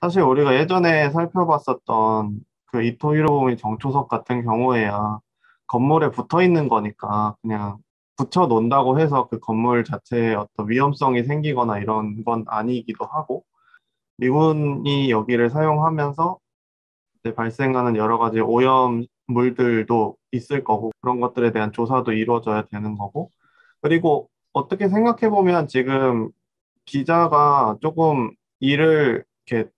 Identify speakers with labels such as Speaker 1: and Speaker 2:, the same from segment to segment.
Speaker 1: 사실 우리가 예전에 살펴봤었던 그 이토 히로부미 정초석 같은 경우에야 건물에 붙어 있는 거니까 그냥 붙여 놓는다고 해서 그 건물 자체에 어떤 위험성이 생기거나 이런 건 아니기도 하고, 미군이 여기를 사용하면서 이제 발생하는 여러 가지 오염물들도 있을 거고, 그런 것들에 대한 조사도 이루어져야 되는 거고, 그리고 어떻게 생각해 보면 지금 기자가 조금 일을 이렇게.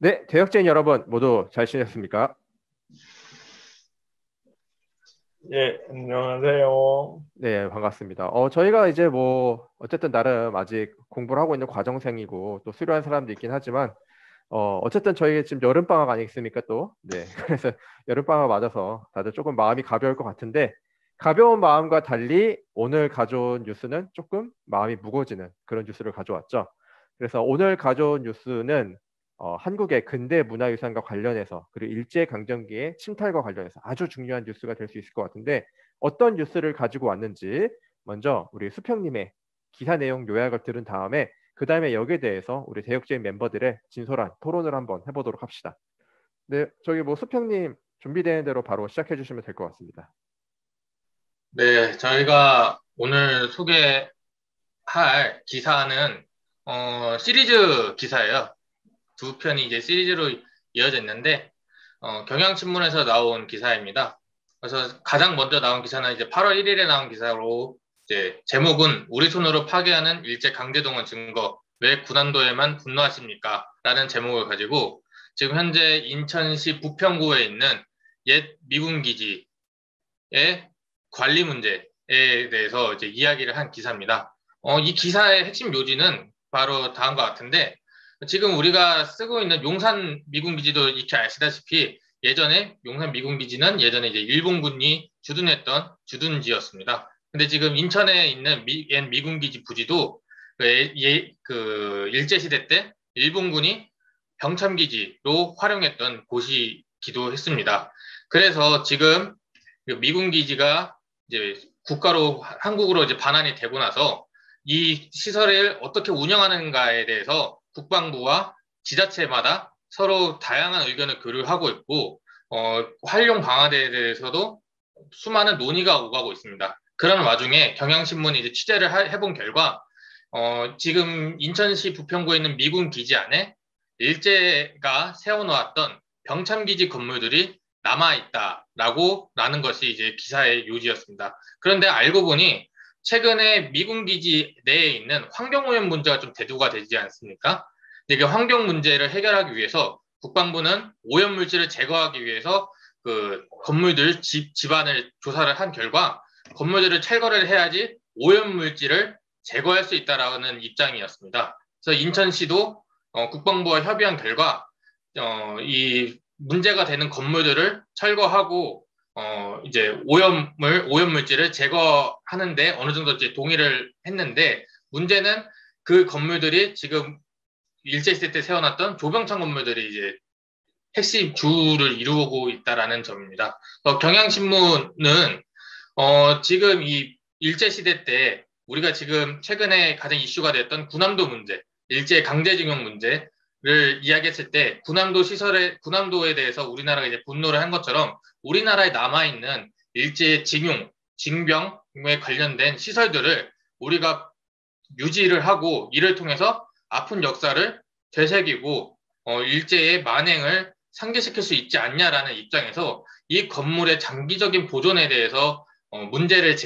Speaker 2: 네, 대학생 여러분 모두 잘 지냈습니까?
Speaker 3: 예, 안녕하세요.
Speaker 2: 네, 반갑습니다. 저희가 이제 뭐 어쨌든 나름 아직 공부를 하고 있는 과정생이고 또 수료한 사람도 있긴 하지만 어쨌든 저희 지금 여름방학 아니겠습니까 또? 네, 그래서 여름방학 맞아서 다들 조금 마음이 가벼울 것 같은데 가벼운 마음과 달리 오늘 가져온 뉴스는 조금 마음이 무거워지는 그런 뉴스를 가져왔죠. 그래서 오늘 가져온 뉴스는 한국의 근대 문화유산과 관련해서 그리고 일제강점기의 침탈과 관련해서 아주 중요한 뉴스가 될 수 있을 것 같은데 어떤 뉴스를 가지고 왔는지 먼저 우리 수평님의 기사 내용 요약을 들은 다음에 그 다음에 여기에 대해서 우리 대역죄인 멤버들의 진솔한 토론을 한번 해보도록 합시다. 네, 저기 뭐 수평님 준비되는 대로 바로 시작해 주시면 될 것 같습니다.
Speaker 3: 네, 저희가 오늘 소개할 기사는 시리즈 기사예요. 두 편이 이제 시리즈로 이어져 있는데 경향신문에서 나온 기사입니다. 그래서 가장 먼저 나온 기사는 이제 8월 1일에 나온 기사로 이제 제목은 우리 손으로 파괴하는 일제 강제동원 증거 왜 군함도에만 분노하십니까? 라는 제목을 가지고 지금 현재 인천시 부평구에 있는 옛 미군 기지의 관리 문제에 대해서 이제 이야기를 한 기사입니다. 이 기사의 핵심 요지는 바로 다음과 같은데, 지금 우리가 쓰고 있는 용산 미군기지도 익히 아시다시피 예전에 용산 미군기지는 예전에 이제 일본군이 주둔했던 주둔지였습니다. 근데 지금 인천에 있는 옛 미군기지 부지도 그 일제시대 때 일본군이 병참기지로 활용했던 곳이기도 했습니다. 그래서 지금 미군기지가 이제 국가로 한국으로 이제 반환이 되고 나서 이 시설을 어떻게 운영하는가에 대해서 국방부와 지자체마다 서로 다양한 의견을 교류하고 있고 활용 방안에 대해서도 수많은 논의가 오가고 있습니다. 그런 와중에 경향신문이 이제 취재를 해본 결과 지금 인천시 부평구에 있는 미군 기지 안에 일제가 세워놓았던 병참기지 건물들이 남아있다라는 것이 이제 기사의 요지였습니다. 그런데 알고 보니 최근에 미군 기지 내에 있는 환경오염 문제가 좀 대두가 되지 않습니까? 이게 환경 문제를 해결하기 위해서 국방부는 오염 물질을 제거하기 위해서 그 건물들 집안을 조사를 한 결과 건물들을 철거를 해야지 오염 물질을 제거할 수 있다라는 입장이었습니다. 그래서 인천시도 국방부와 협의한 결과 이 문제가 되는 건물들을 철거하고 이제 오염 물질을 제거하는데 어느 정도 이제 동의를 했는데 문제는 그 건물들이 지금 일제시대 때 세워놨던 조병창 건물들이 이제 핵심 주를 이루고 있다라는 점입니다. 경향신문은 지금 이 일제시대 때 우리가 지금 최근에 가장 이슈가 됐던 군함도 문제, 일제 강제징용 문제를 이야기했을 때 군함도에 대해서 우리나라가 이제 분노를 한 것처럼 우리나라에 남아있는 일제 징용, 징병에 관련된 시설들을 우리가 유지를 하고 이를 통해서 아픈 역사를 되새기고 일제의 만행을 상기시킬 수 있지 않냐라는 입장에서 이 건물의 장기적인 보존에 대해서 문제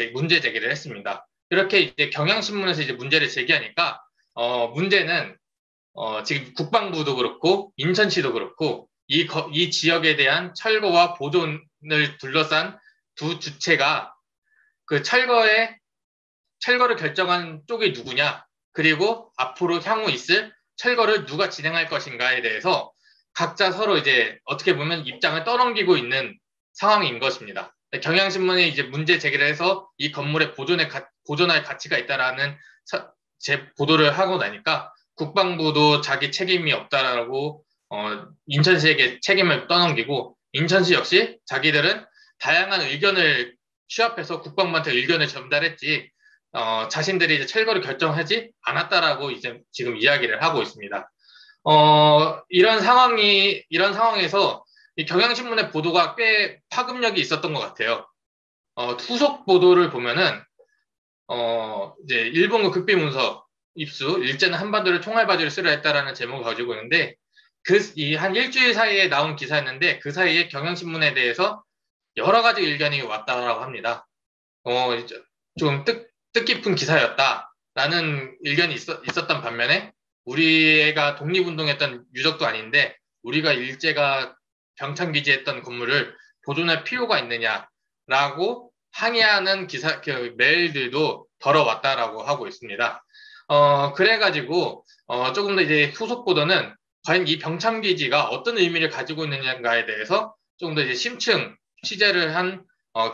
Speaker 3: 제기를 했습니다. 이렇게 이제 경향신문에서 이제 문제를 제기하니까 문제는 지금 국방부도 그렇고 인천시도 그렇고 이 지역에 대한 철거와 보존을 둘러싼 두 주체가 그 철거를 결정한 쪽이 누구냐, 그리고 앞으로 향후 있을 철거를 누가 진행할 것인가에 대해서 각자 서로 이제 어떻게 보면 입장을 떠넘기고 있는 상황인 것입니다. 경향신문이 이제 문제 제기를 해서 이 건물에 보존할 가치가 있다라는 보도를 하고 나니까 국방부도 자기 책임이 없다라고 인천시에게 책임을 떠넘기고 인천시 역시 자기들은 다양한 의견을 취합해서 국방부한테 의견을 전달했지 자신들이 이제 철거를 결정하지 않았다라고 이제 지금 이야기를 하고 있습니다. 이런 상황에서 이 경향신문의 보도가 꽤 파급력이 있었던 것 같아요. 후속 보도를 보면은 이제 일본군 극비문서 입수, 일제는 한반도를 총알바지로 쓰려 했다라는 제목을 가지고 있는데 한 일주일 사이에 나온 기사였는데 그 사이에 경향신문에 대해서 여러 가지 의견이 왔다라고 합니다. 좀 뜻깊은 기사였다라는 의견이 있었던 반면에 우리가 독립운동했던 유적도 아닌데 우리가 일제가 병창기지했던 건물을 보존할 필요가 있느냐라고 항의하는 메일들도 덜어왔다라고 하고 있습니다. 그래가지고 조금 더 이제 후속 보도는 과연 이 병창기지가 어떤 의미를 가지고 있느냐에 대해서 조금 더 이제 심층 취재를 한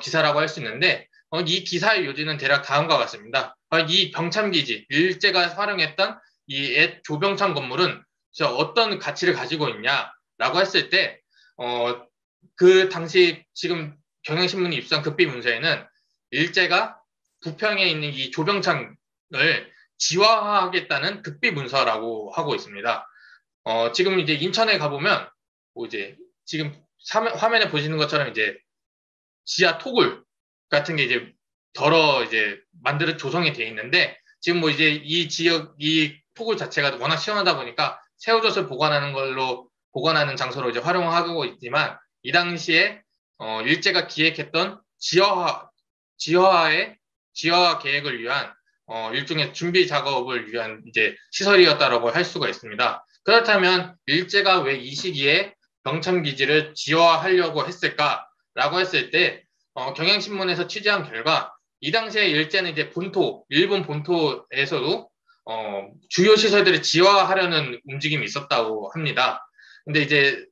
Speaker 3: 기사라고 할 수 있는데 이 기사의 요지는 대략 다음과 같습니다. 이 병창기지, 일제가 활용했던 이 옛 조병창 건물은 어떤 가치를 가지고 있냐라고 했을 때 그 당시 지금 경향신문이 입수한 극비문서에는 일제가 부평에 있는 이 조병창을 지화하겠다는 극비문서라고 하고 있습니다. 지금 이제 인천에 가보면 뭐 이제 지금 화면에 보시는 것처럼 이제 지하 토굴 같은 게 이제 이제 조성이 돼 있는데 지금 뭐 이제 이 지역 이 토굴 자체가 워낙 시원하다 보니까 새우젓을 보관하는 장소로 이제 활용하고 있지만 이 당시에 일제가 기획했던 지하화 계획을 위한 일종의 준비 작업을 위한 이제 시설이었다라고 할 수가 있습니다. 그렇다면 일제가 왜 이 시기에 병창기지를 지하화하려고 했을까라고 했을 때 경향신문에서 취재한 결과 이 당시에 일제는 이제 일본 본토에서도 주요 시설들을 지하화하려는 움직임이 있었다고 합니다. 근데 이제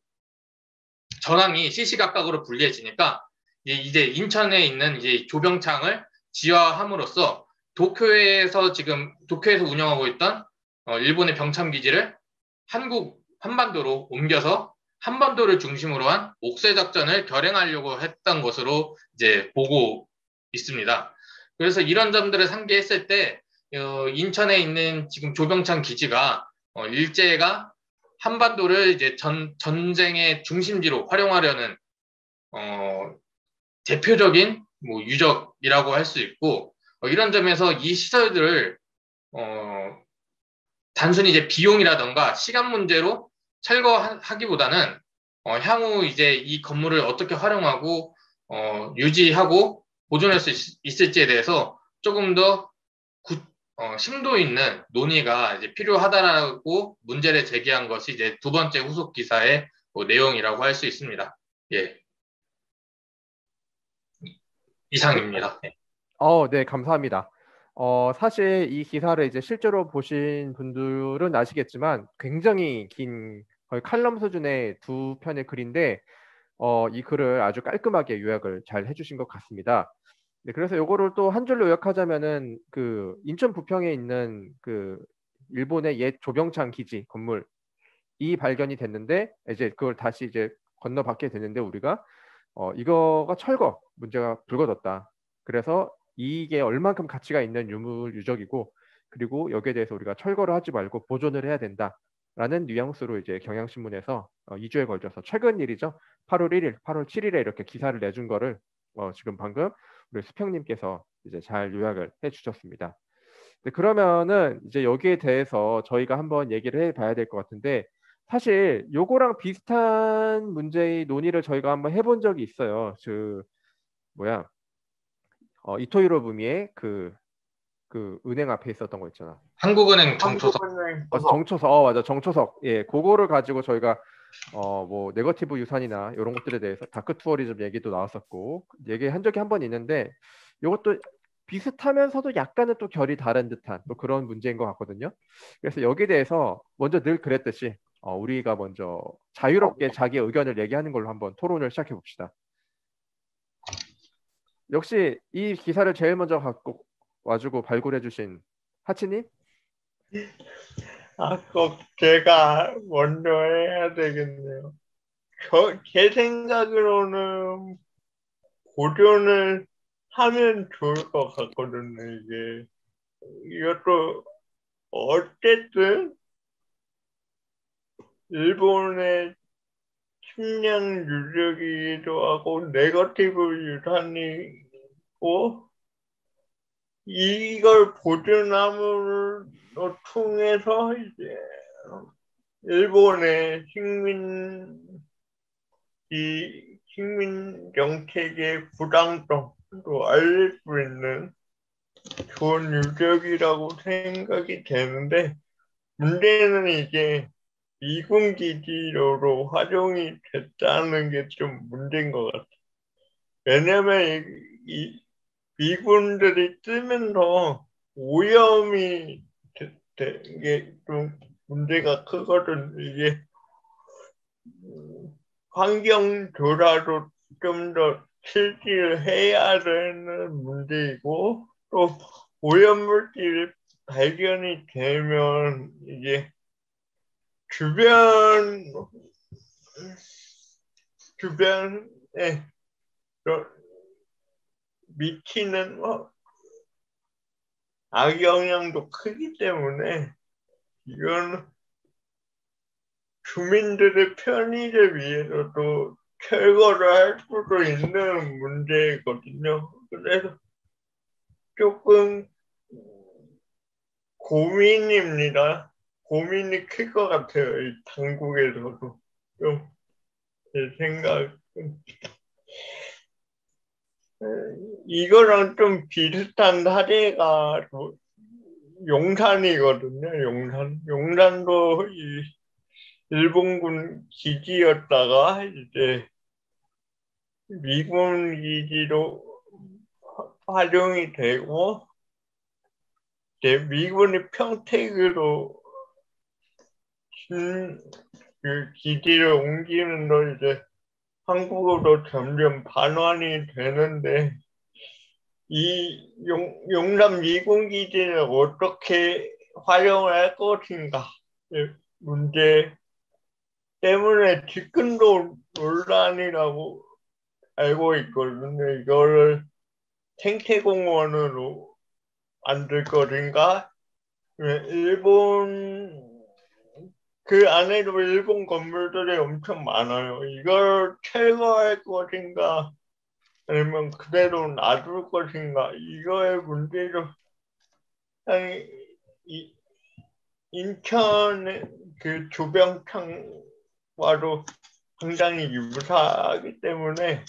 Speaker 3: 전황이 시시각각으로 불리해지니까 이제 인천에 있는 이제 조병창을 지하화함으로써 도쿄에서 운영하고 있던 일본의 병창기지를 한반도로 옮겨서 한반도를 중심으로 한 옥새 작전을 결행하려고 했던 것으로 이제 보고 있습니다. 그래서 이런 점들을 상기했을 때 인천에 있는 지금 조병창 기지가 일제가 한반도를 이제 전쟁의 중심지로 활용하려는 대표적인 뭐 유적이라고 할 수 있고 이런 점에서 이 시설들을 단순히 이제 비용이라던가 시간 문제로 철거하기보다는 향후 이제 이 건물을 어떻게 활용하고 유지하고 보존할 수 있을지에 대해서 조금 더 심도 있는 논의가 이제 필요하다라고 문제를 제기한 것이 이제 두 번째 후속 기사의 내용이라고 할 수 있습니다. 예. 이상입니다.
Speaker 2: 네, 감사합니다. 사실 이 기사를 이제 실제로 보신 분들은 아시겠지만 굉장히 긴 거의 칼럼 수준의 두 편의 글인데 이 글을 아주 깔끔하게 요약을 잘 해주신 것 같습니다. 네, 그래서 요거를 또 한 줄로 요약하자면은 그 인천 부평에 있는 그 일본의 옛 조병창 기지 건물 이 발견이 됐는데 이제 그걸 다시 이제 건너받게 됐는데 우리가 이거가 철거 문제가 불거졌다. 그래서 이게 얼만큼 가치가 있는 유물 유적이고 그리고 여기에 대해서 우리가 철거를 하지 말고 보존을 해야 된다라는 뉘앙스로 이제 경향신문에서 2주에 걸쳐서 최근 일이죠. 8월 1일, 8월 7일에 이렇게 기사를 내준 거를 지금 방금 우리 수평님께서 이제 잘 요약을 해주셨습니다. 네, 그러면은 이제 여기에 대해서 저희가 한번 얘기를 해봐야 될 것 같은데 사실 요거랑 비슷한 문제의 논의를 저희가 한번 해본 적이 있어요. 이토히로 부미의 그 은행 앞에 있었던 거 있잖아.
Speaker 3: 한국은행 정초석.
Speaker 2: 정초석. 맞아. 정초석. 예, 그거를 가지고 저희가 뭐 네거티브 유산이나 이런 것들에 대해서 다크 투어리즘 얘기도 나왔었고 얘기한 적이 한 번 있는데 이것도 비슷하면서도 약간은 또 결이 다른 듯한 또 그런 문제인 것 같거든요. 그래서 여기에 대해서 먼저 늘 그랬듯이 우리가 먼저 자유롭게 자기 의견을 얘기하는 걸로 한번 토론을 시작해 봅시다. 역시 이 기사를 제일 먼저 갖고 와주고 발굴해 주신 하치님?
Speaker 4: 꼭 제가 먼저 해야 되겠네요. 제 생각으로는 보존을 하면 좋을 것 같거든요, 이게. 이것도 어쨌든 일본의 식량 유적이기도 하고 네거티브 유산이고 이걸 보존함으로 통해서 이제 일본의 식민 정책의 부당성도 알릴 수 있는 좋은 유적이라고 생각이 되는데 문제는 이제 미군 기지로 활용이 됐다는 게 좀 문제인 것 같아요. 왜냐면 이 미군들이 쓰면서 오염이 된 게 좀 문제가 크거든. 이게 환경 조사도 좀 더 실시를 해야 되는 문제이고 또 오염물질 발견이 되면 이게 주변에 미치는 악영향도 크기 때문에 이건 주민들의 편의를 위해서도 철거를 할 수도 있는 문제거든요. 그래서 조금 고민입니다. 고민이 클 것 같아요. 이 당국에서도. 좀 제 생각은. 이거랑 좀 비슷한 사례가 용산이거든요. 용산도 이 일본군 기지였다가 이제 미군 기지로 활용이 되고 이제 미군이 평택으로 그 기지를 옮기는 거 이제 한국어로 점점 반환이 되는데 이 용산 미군 기지를 어떻게 활용을 할 것인가 문제 때문에 지금도 논란이라고 알고 있거든요. 이거를 생태공원으로 만들 것인가? 일본 그 안에도 일본 건물들이 엄청 많아요. 이걸 철거할 것인가? 아니면 그대로 놔둘 것인가? 이거의 문제로 아니 인천의 그 조병창과도 굉장히 유사하기 때문에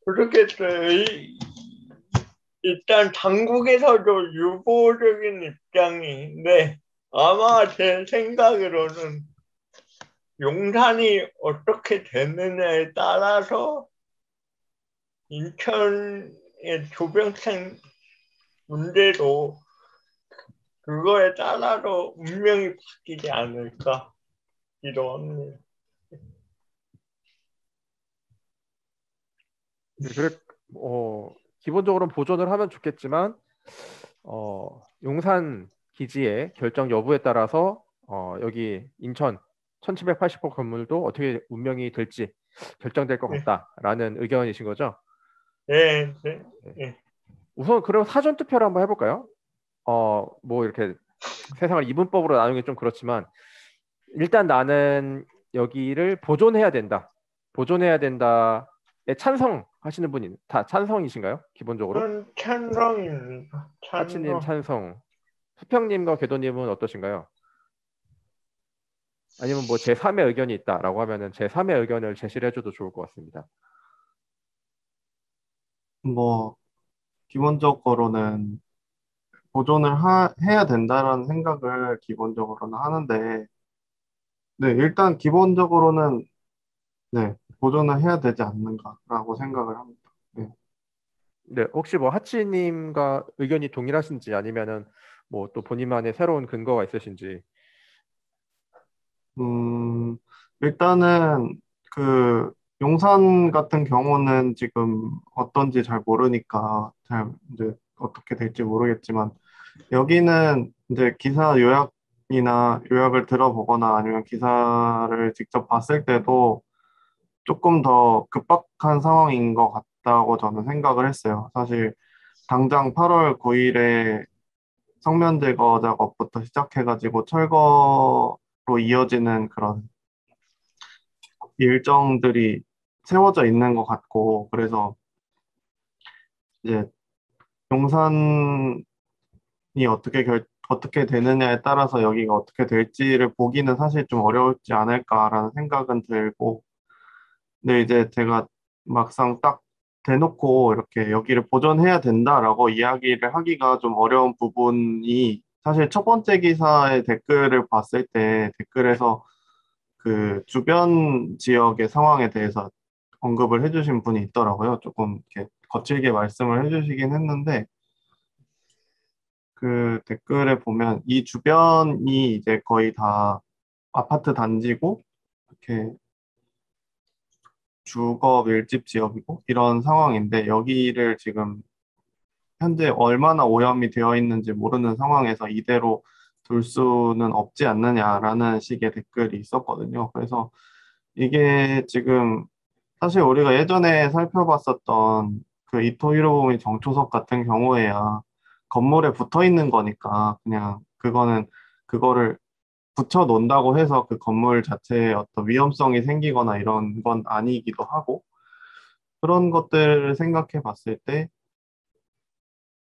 Speaker 4: 모르겠어요. 일단 당국에서도 유보적인 입장인데 아마 제 생각으로는 용산이 어떻게 됐느냐에 따라서 인천의 조병창 문제도 그거에 따라서 운명이 바뀌지 않을까 이런.
Speaker 2: 그래, 기본적으로는 보존을 하면 좋겠지만 용산 기지의 결정 여부에 따라서 여기 인천 1780호 건물도 어떻게 운명이 될지 결정될 것 같다라는 의견이신 거죠?
Speaker 4: 네.
Speaker 2: 우선 그럼 사전 투표를 한번 해볼까요? 뭐 이렇게 세상을 이분법으로 나누는 게 좀 그렇지만 일단 나는 여기를 보존해야 된다에 찬성하시는 분이 다 찬성이신가요? 기본적으로?
Speaker 4: 찬성입니다.
Speaker 2: 하치님 찬성. 수평님과 궤도님은 어떠신가요? 아니면 뭐 제3의 의견이 있다라고 하면은 제3의 의견을 제시를 해줘도 좋을 것 같습니다.
Speaker 1: 뭐 기본적으로는 보존을 해야 된다라는 생각을 기본적으로는 하는데, 네, 일단 기본적으로는 네, 보존을 해야 되지 않는가라고 생각을 합니다. 네.
Speaker 2: 네, 혹시 뭐 하치님과 의견이 동일하신지 아니면은 뭐 또 본인만의 새로운 근거가 있으신지.
Speaker 1: 일단은 그 용산 같은 경우는 지금 어떤지 잘 모르니까 잘 이제 어떻게 될지 모르겠지만 여기는 이제 기사 요약을 들어보거나 아니면 기사를 직접 봤을 때도 조금 더 급박한 상황인 것 같다고 저는 생각을 했어요. 사실 당장 8월 9일에 성면 제거 작업부터 시작해가지고 철거로 이어지는 그런 일정들이 세워져 있는 것 같고, 그래서 이제 용산이 어떻게 되느냐에 따라서 여기가 어떻게 될지를 보기는 사실 좀 어려울지 않을까라는 생각은 들고, 근데 이제 제가 막상 딱 대놓고 이렇게 여기를 보존해야 된다라고 이야기를 하기가 좀 어려운 부분이, 사실 첫 번째 기사의 댓글을 봤을 때 댓글에서 그 주변 지역의 상황에 대해서 언급을 해주신 분이 있더라고요. 조금 이렇게 거칠게 말씀을 해주시긴 했는데, 그 댓글에 보면 이 주변이 이제 거의 다 아파트 단지고 이렇게 주거 밀집 지역이고 이런 상황인데, 여기를 지금 현재 얼마나 오염이 되어 있는지 모르는 상황에서 이대로 둘 수는 없지 않느냐라는 식의 댓글이 있었거든요. 그래서 이게 지금 사실 우리가 예전에 살펴봤었던 그 이토 히로부미 정초석 같은 경우에야 건물에 붙어 있는 거니까 그냥 그거를 붙여 놓는다고 해서 그 건물 자체에 어떤 위험성이 생기거나 이런 건 아니기도 하고, 그런 것들을 생각해 봤을 때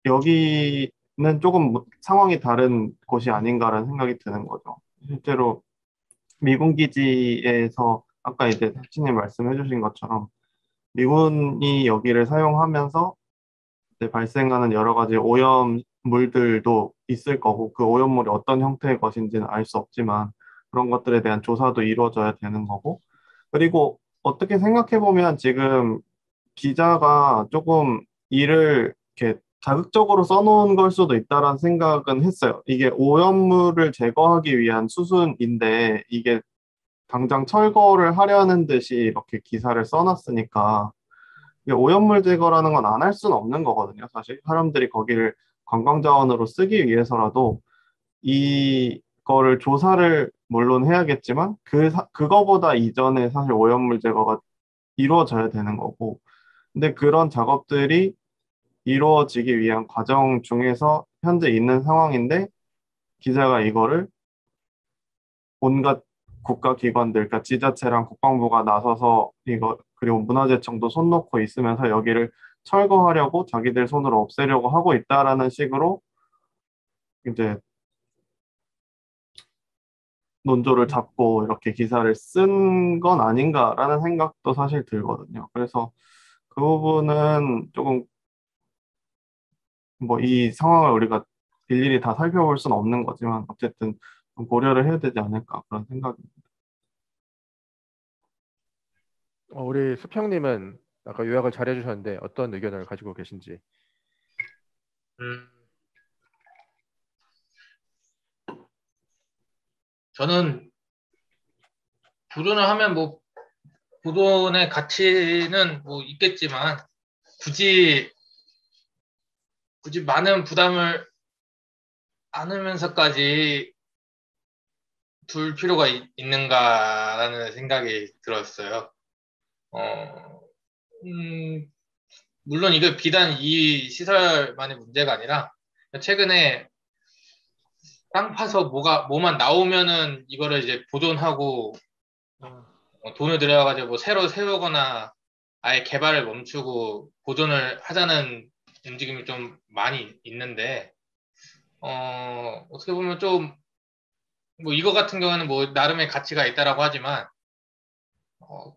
Speaker 1: 여기는 조금 상황이 다른 곳이 아닌가라는 생각이 드는 거죠. 실제로 미군 기지에서 아까 이제 탁진님 말씀해 주신 것처럼 미군이 여기를 사용하면서 이제 발생하는 여러 가지 오염물들도 있을 거고, 그 오염물이 어떤 형태의 것인지는 알 수 없지만 그런 것들에 대한 조사도 이루어져야 되는 거고, 그리고 어떻게 생각해 보면 지금 기자가 조금 일을 이렇게 자극적으로 써놓은 걸 수도 있다라는 생각은 했어요. 이게 오염물을 제거하기 위한 수순인데 이게 당장 철거를 하려는 듯이 이렇게 기사를 써놨으니까, 이게 오염물 제거라는 건 안 할 수는 없는 거거든요. 사실 사람들이 거기를 관광자원으로 쓰기 위해서라도 이거를 조사를 물론 해야겠지만 그거보다 이전에 사실 오염물 제거가 이루어져야 되는 거고, 근데 그런 작업들이 이루어지기 위한 과정 중에서 현재 있는 상황인데, 기자가 이거를 온갖 국가기관들, 그러니까 지자체랑 국방부가 나서서 이거, 그리고 문화재청도 손 놓고 있으면서 여기를 철거하려고 자기들 손으로 없애려고 하고 있다라는 식으로 이제 논조를 잡고 이렇게 기사를 쓴 건 아닌가라는 생각도 사실 들거든요. 그래서 그 부분은 조금 뭐 이 상황을 우리가 일일이 다 살펴볼 수는 없는 거지만 어쨌든 좀 고려를 해야 되지 않을까 그런 생각입니다.
Speaker 2: 우리 수평님은 아까 요약을 잘 해주셨는데 어떤 의견을 가지고 계신지.
Speaker 3: 음, 저는 보존을 하면 뭐 보존의 가치는 뭐 있겠지만 굳이 많은 부담을 안으면서까지 둘 필요가 있는가라는 생각이 들었어요. 어, 음, 물론 이게 비단 이 시설만의 문제가 아니라 최근에 땅 파서 뭐만 나오면은 이거를 이제 보존하고 돈을 들여가지고 뭐 새로 세우거나 아예 개발을 멈추고 보존을 하자는 움직임이 좀 많이 있는데, 어떻게 보면 좀, 뭐 이거 같은 경우는 뭐 나름의 가치가 있다라고 하지만,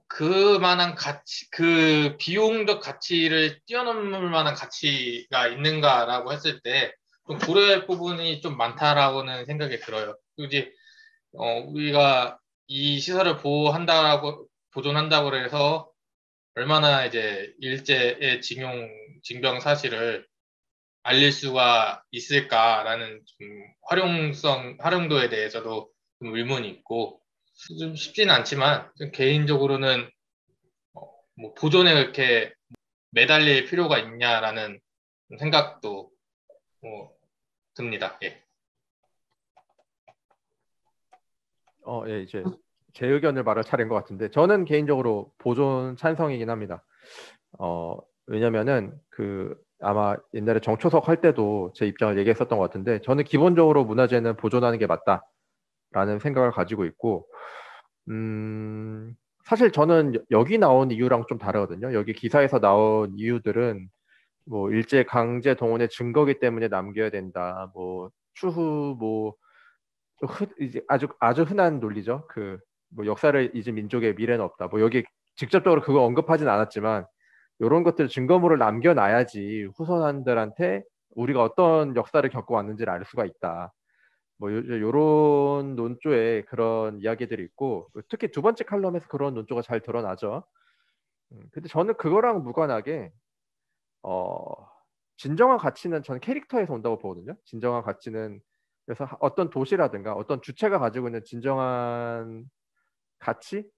Speaker 3: 그만한 가치, 그 비용적 가치를 뛰어넘을 만한 가치가 있는가라고 했을 때, 좀 고려할 부분이 좀 많다라고는 생각이 들어요. 굳이, 우리가 이 시설을 보존한다고 해서 얼마나 이제 일제의 징병 사실을 알릴 수가 있을까라는 좀 활용도에 대해서도 좀 의문이 있고, 좀 쉽지는 않지만, 좀 개인적으로는 뭐 보존에 이렇게 매달릴 필요가 있냐라는 생각도 뭐 듭니다. 예.
Speaker 2: 예, 이제 제 의견을 말할 차례인 것 같은데 저는 개인적으로 보존 찬성이긴 합니다. 왜냐면은 아마 옛날에 정초석 할 때도 제 입장을 얘기했었던 것 같은데 저는 기본적으로 문화재는 보존하는 게 맞다라는 생각을 가지고 있고 사실 저는 여기 나온 이유랑 좀 다르거든요. 여기 기사에서 나온 이유들은 뭐 일제 강제 동원의 증거기 때문에 남겨야 된다. 뭐 추후 뭐 이제 아주 흔한 논리죠. 뭐 역사를 잊은 민족의 미래는 없다. 뭐 여기 직접적으로 그거 언급하진 않았지만 이런 것들 증거물을 남겨놔야지 후손들한테 우리가 어떤 역사를 겪어왔는지를 알 수가 있다. 뭐 요런 논조에 그런 이야기들이 있고 특히 두 번째 칼럼에서 그런 논조가 잘 드러나죠. 근데 저는 그거랑 무관하게 진정한 가치는 저는 캐릭터에서 온다고 보거든요. 진정한 가치는 그래서 어떤 도시라든가 어떤 주체가 가지고 있는 진정한 가치,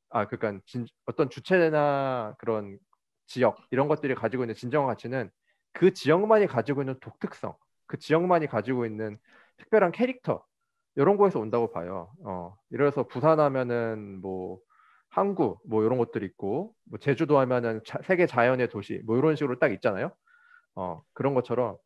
Speaker 2: 그러니까 어떤 주체나 그런 지역 이런 것들이 가지고 있는 진정한 가치는 그 지역만이 가지고 있는 독특성, 그 지역만이 가지고 있는 특별한 캐릭터 이런 거에서 온다고 봐요. 예를 들어서 부산 하면은 뭐 항구 뭐 이런 것들 있고 뭐 제주도 하면은 세계 자연의 도시 뭐 이런 식으로 딱 있잖아요. 그런 것처럼.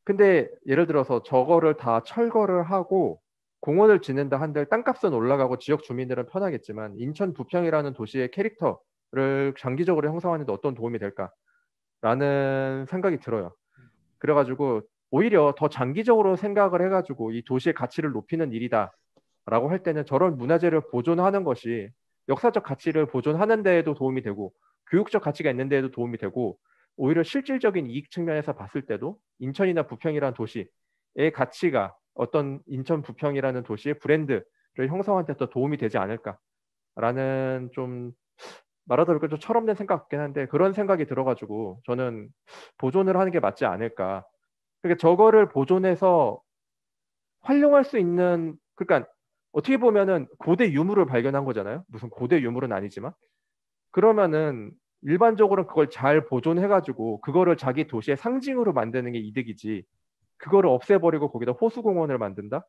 Speaker 2: 근데 예를 들어서 저거를 다 철거를 하고 공원을 짓는다 한들 땅값은 올라가고 지역 주민들은 편하겠지만 인천 부평이라는 도시의 캐릭터를 장기적으로 형성하는 데 어떤 도움이 될까라는 생각이 들어요. 그래가지고 오히려 더 장기적으로 생각을 해가지고 이 도시의 가치를 높이는 일이다라고 할 때는 저런 문화재를 보존하는 것이 역사적 가치를 보존하는 데에도 도움이 되고 교육적 가치가 있는 데에도 도움이 되고 오히려 실질적인 이익 측면에서 봤을 때도 인천이나 부평이라는 도시의 가치가 어떤 인천 부평이라는 도시의 브랜드를 형성하는 데 더 도움이 되지 않을까라는 좀 말하다 보니까 좀 철없는 생각 같긴 한데 그런 생각이 들어가지고 저는 보존을 하는 게 맞지 않을까. 그러니까 저거를 보존해서 활용할 수 있는 그러니까 어떻게 보면은 고대 유물을 발견한 거잖아요. 무슨 고대 유물은 아니지만 그러면은 일반적으로 그걸 잘 보존해가지고 그거를 자기 도시의 상징으로 만드는 게 이득이지. 그거를 없애버리고 거기다 호수공원을 만든다?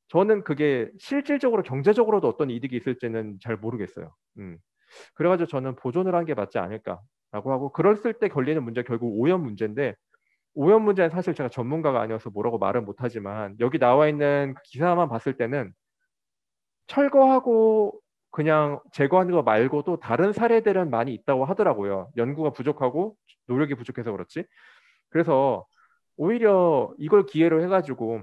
Speaker 2: 저는 그게 실질적으로 경제적으로도 어떤 이득이 있을지는 잘 모르겠어요. 그래가지고 저는 보존을 하는 게 맞지 않을까라고 하고 그랬을 때 걸리는 문제 결국 오염 문제인데 오염 문제는 사실 제가 전문가가 아니어서 뭐라고 말은 못하지만 여기 나와 있는 기사만 봤을 때는 철거하고 그냥 제거하는 거 말고도 다른 사례들은 많이 있다고 하더라고요. 연구가 부족하고 노력이 부족해서 그렇지. 그래서 오히려 이걸 기회로 해가지고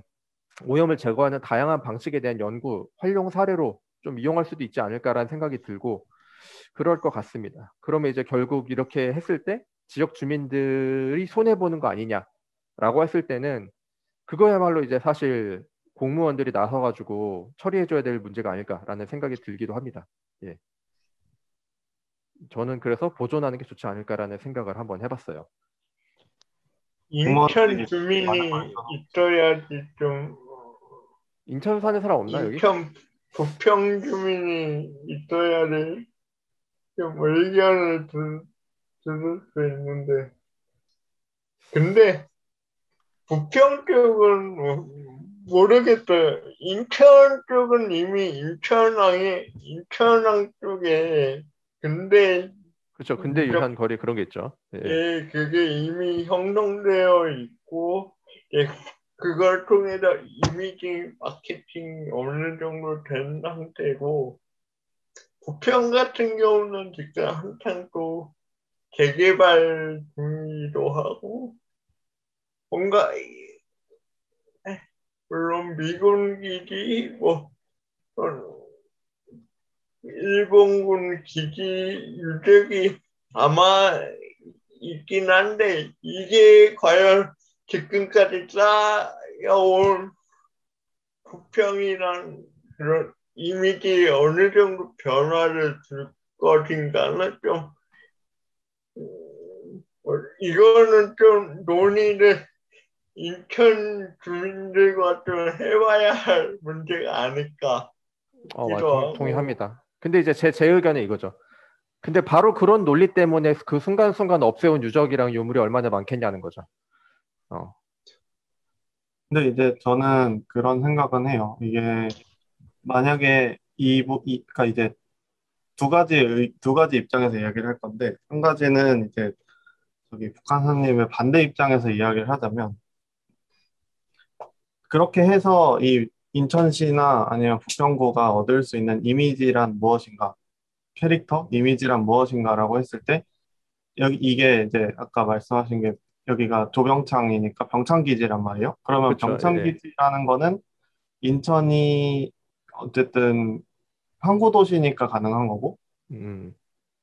Speaker 2: 오염을 제거하는 다양한 방식에 대한 연구, 활용 사례로 좀 이용할 수도 있지 않을까라는 생각이 들고 그럴 것 같습니다. 그러면 이제 결국 이렇게 했을 때 지역 주민들이 손해보는 거 아니냐라고 했을 때는 그거야말로 이제 사실 공무원들이 나서가지고 처리해줘야 될 문제가 아닐까라는 생각이 들기도 합니다. 예. 저는 그래서 보존하는 게 좋지 않을까라는 생각을 한번 해봤어요.
Speaker 4: 인천
Speaker 1: 많은
Speaker 4: 주민이
Speaker 1: 걸 써서.
Speaker 4: 있어야지 좀
Speaker 2: 인천 사는 사람 없나 여기?
Speaker 4: 인천 부평 주민이 있어야지 좀 의견을 들을 수 있는데 근데 부평 쪽은 모르겠어요. 인천 쪽은 이미 인천항 쪽에 근데
Speaker 2: 그렇죠. 근대 유산 거리 그런 게 있죠. 예.
Speaker 4: 예, 그게 이미 형성되어 있고 예, 그걸 통해서 이미지 마케팅이 어느 정도 된 상태고 부평 같은 경우는 진짜 한창 또 재개발 중이기도 하고 뭔가 물론 미군 기지 뭐 일본군 기지 유적이 아마 있긴 한데 이게 과연 지금까지 쌓여온 부평이란 그런 이미지에 어느 정도 변화를 줄 것인가는 좀 이거는 좀 논의를 인천 주민들과 좀 해봐야 할 문제가 아닐까 싶기도 하고.
Speaker 2: 동의합니다. 근데 이제 제 의견은 이거죠. 근데 바로 그런 논리 때문에 그 순간순간 없애온 유적이랑 유물이 얼마나 많겠냐는 거죠.
Speaker 1: 근데 이제 저는 그런 생각은 해요. 이게 만약에 그러니까 이제 두 가지 입장에서 이야기를 할 건데, 한 가지는 이제 저기 북한사님의 반대 입장에서 이야기를 하자면, 그렇게 해서 이 인천시나 아니면 부평구가 얻을 수 있는 이미지란 무엇인가, 캐릭터, 이미지란 무엇인가라고 했을 때, 여기 이게 이제 아까 말씀하신 게 여기가 조병창이니까 병창기지란 말이에요. 그러면
Speaker 2: 그렇죠. 예.
Speaker 1: 병창기지라는 거는 인천이 어쨌든 항구 도시니까 가능한 거고,
Speaker 2: 음,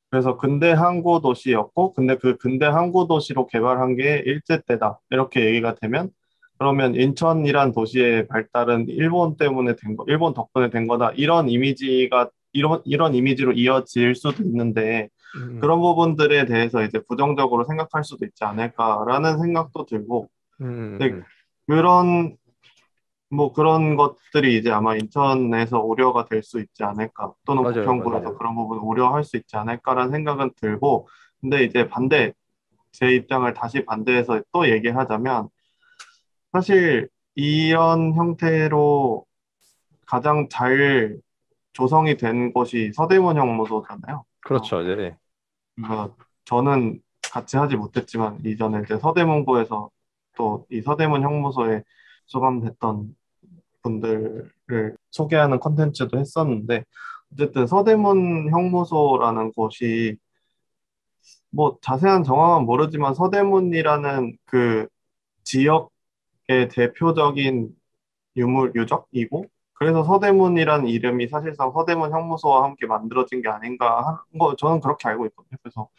Speaker 1: 그래서 근대 항구 도시였고, 근데 그 근대 항구 도시로 개발한 게 일제 때다. 이렇게 얘기가 되면, 그러면 인천이란 도시의 발달은 일본 때문에 된 거, 일본 덕분에 된 거다. 이런 이미지로 이어질 수도 있는데,
Speaker 2: 음,
Speaker 1: 그런 부분들에 대해서 이제 부정적으로 생각할 수도 있지 않을까라는 생각도 들고, 근데
Speaker 2: 음.
Speaker 1: 그런 그런 것들이 이제 아마 인천에서 우려가 될 수 있지 않을까, 또는
Speaker 2: 맞아요,
Speaker 1: 부평구에서
Speaker 2: 맞아요.
Speaker 1: 그런 부분 우려할 수 있지 않을까라는 생각은 들고, 근데 이제 제 입장을 다시 반대해서 또 얘기하자면, 사실 이런 형태로 가장 잘 조성이 된 곳이 서대문 형무소잖아요.
Speaker 2: 그렇죠. 예.
Speaker 1: 그러니까 저는 같이 하지 못했지만, 이전에 이제 서대문구에서 또 이 서대문 형무소에 수감됐던 분들을 소개하는 컨텐츠도 했었는데, 어쨌든 서대문 형무소라는 곳이 뭐 자세한 정황은 모르지만 서대문이라는 그 지역의 대표적인 유적이고, 그래서 서대문이라는 이름이 사실상 서대문 형무소와 함께 만들어진 게 아닌가 하는 거, 저는 그렇게 알고 있거든요. 그래서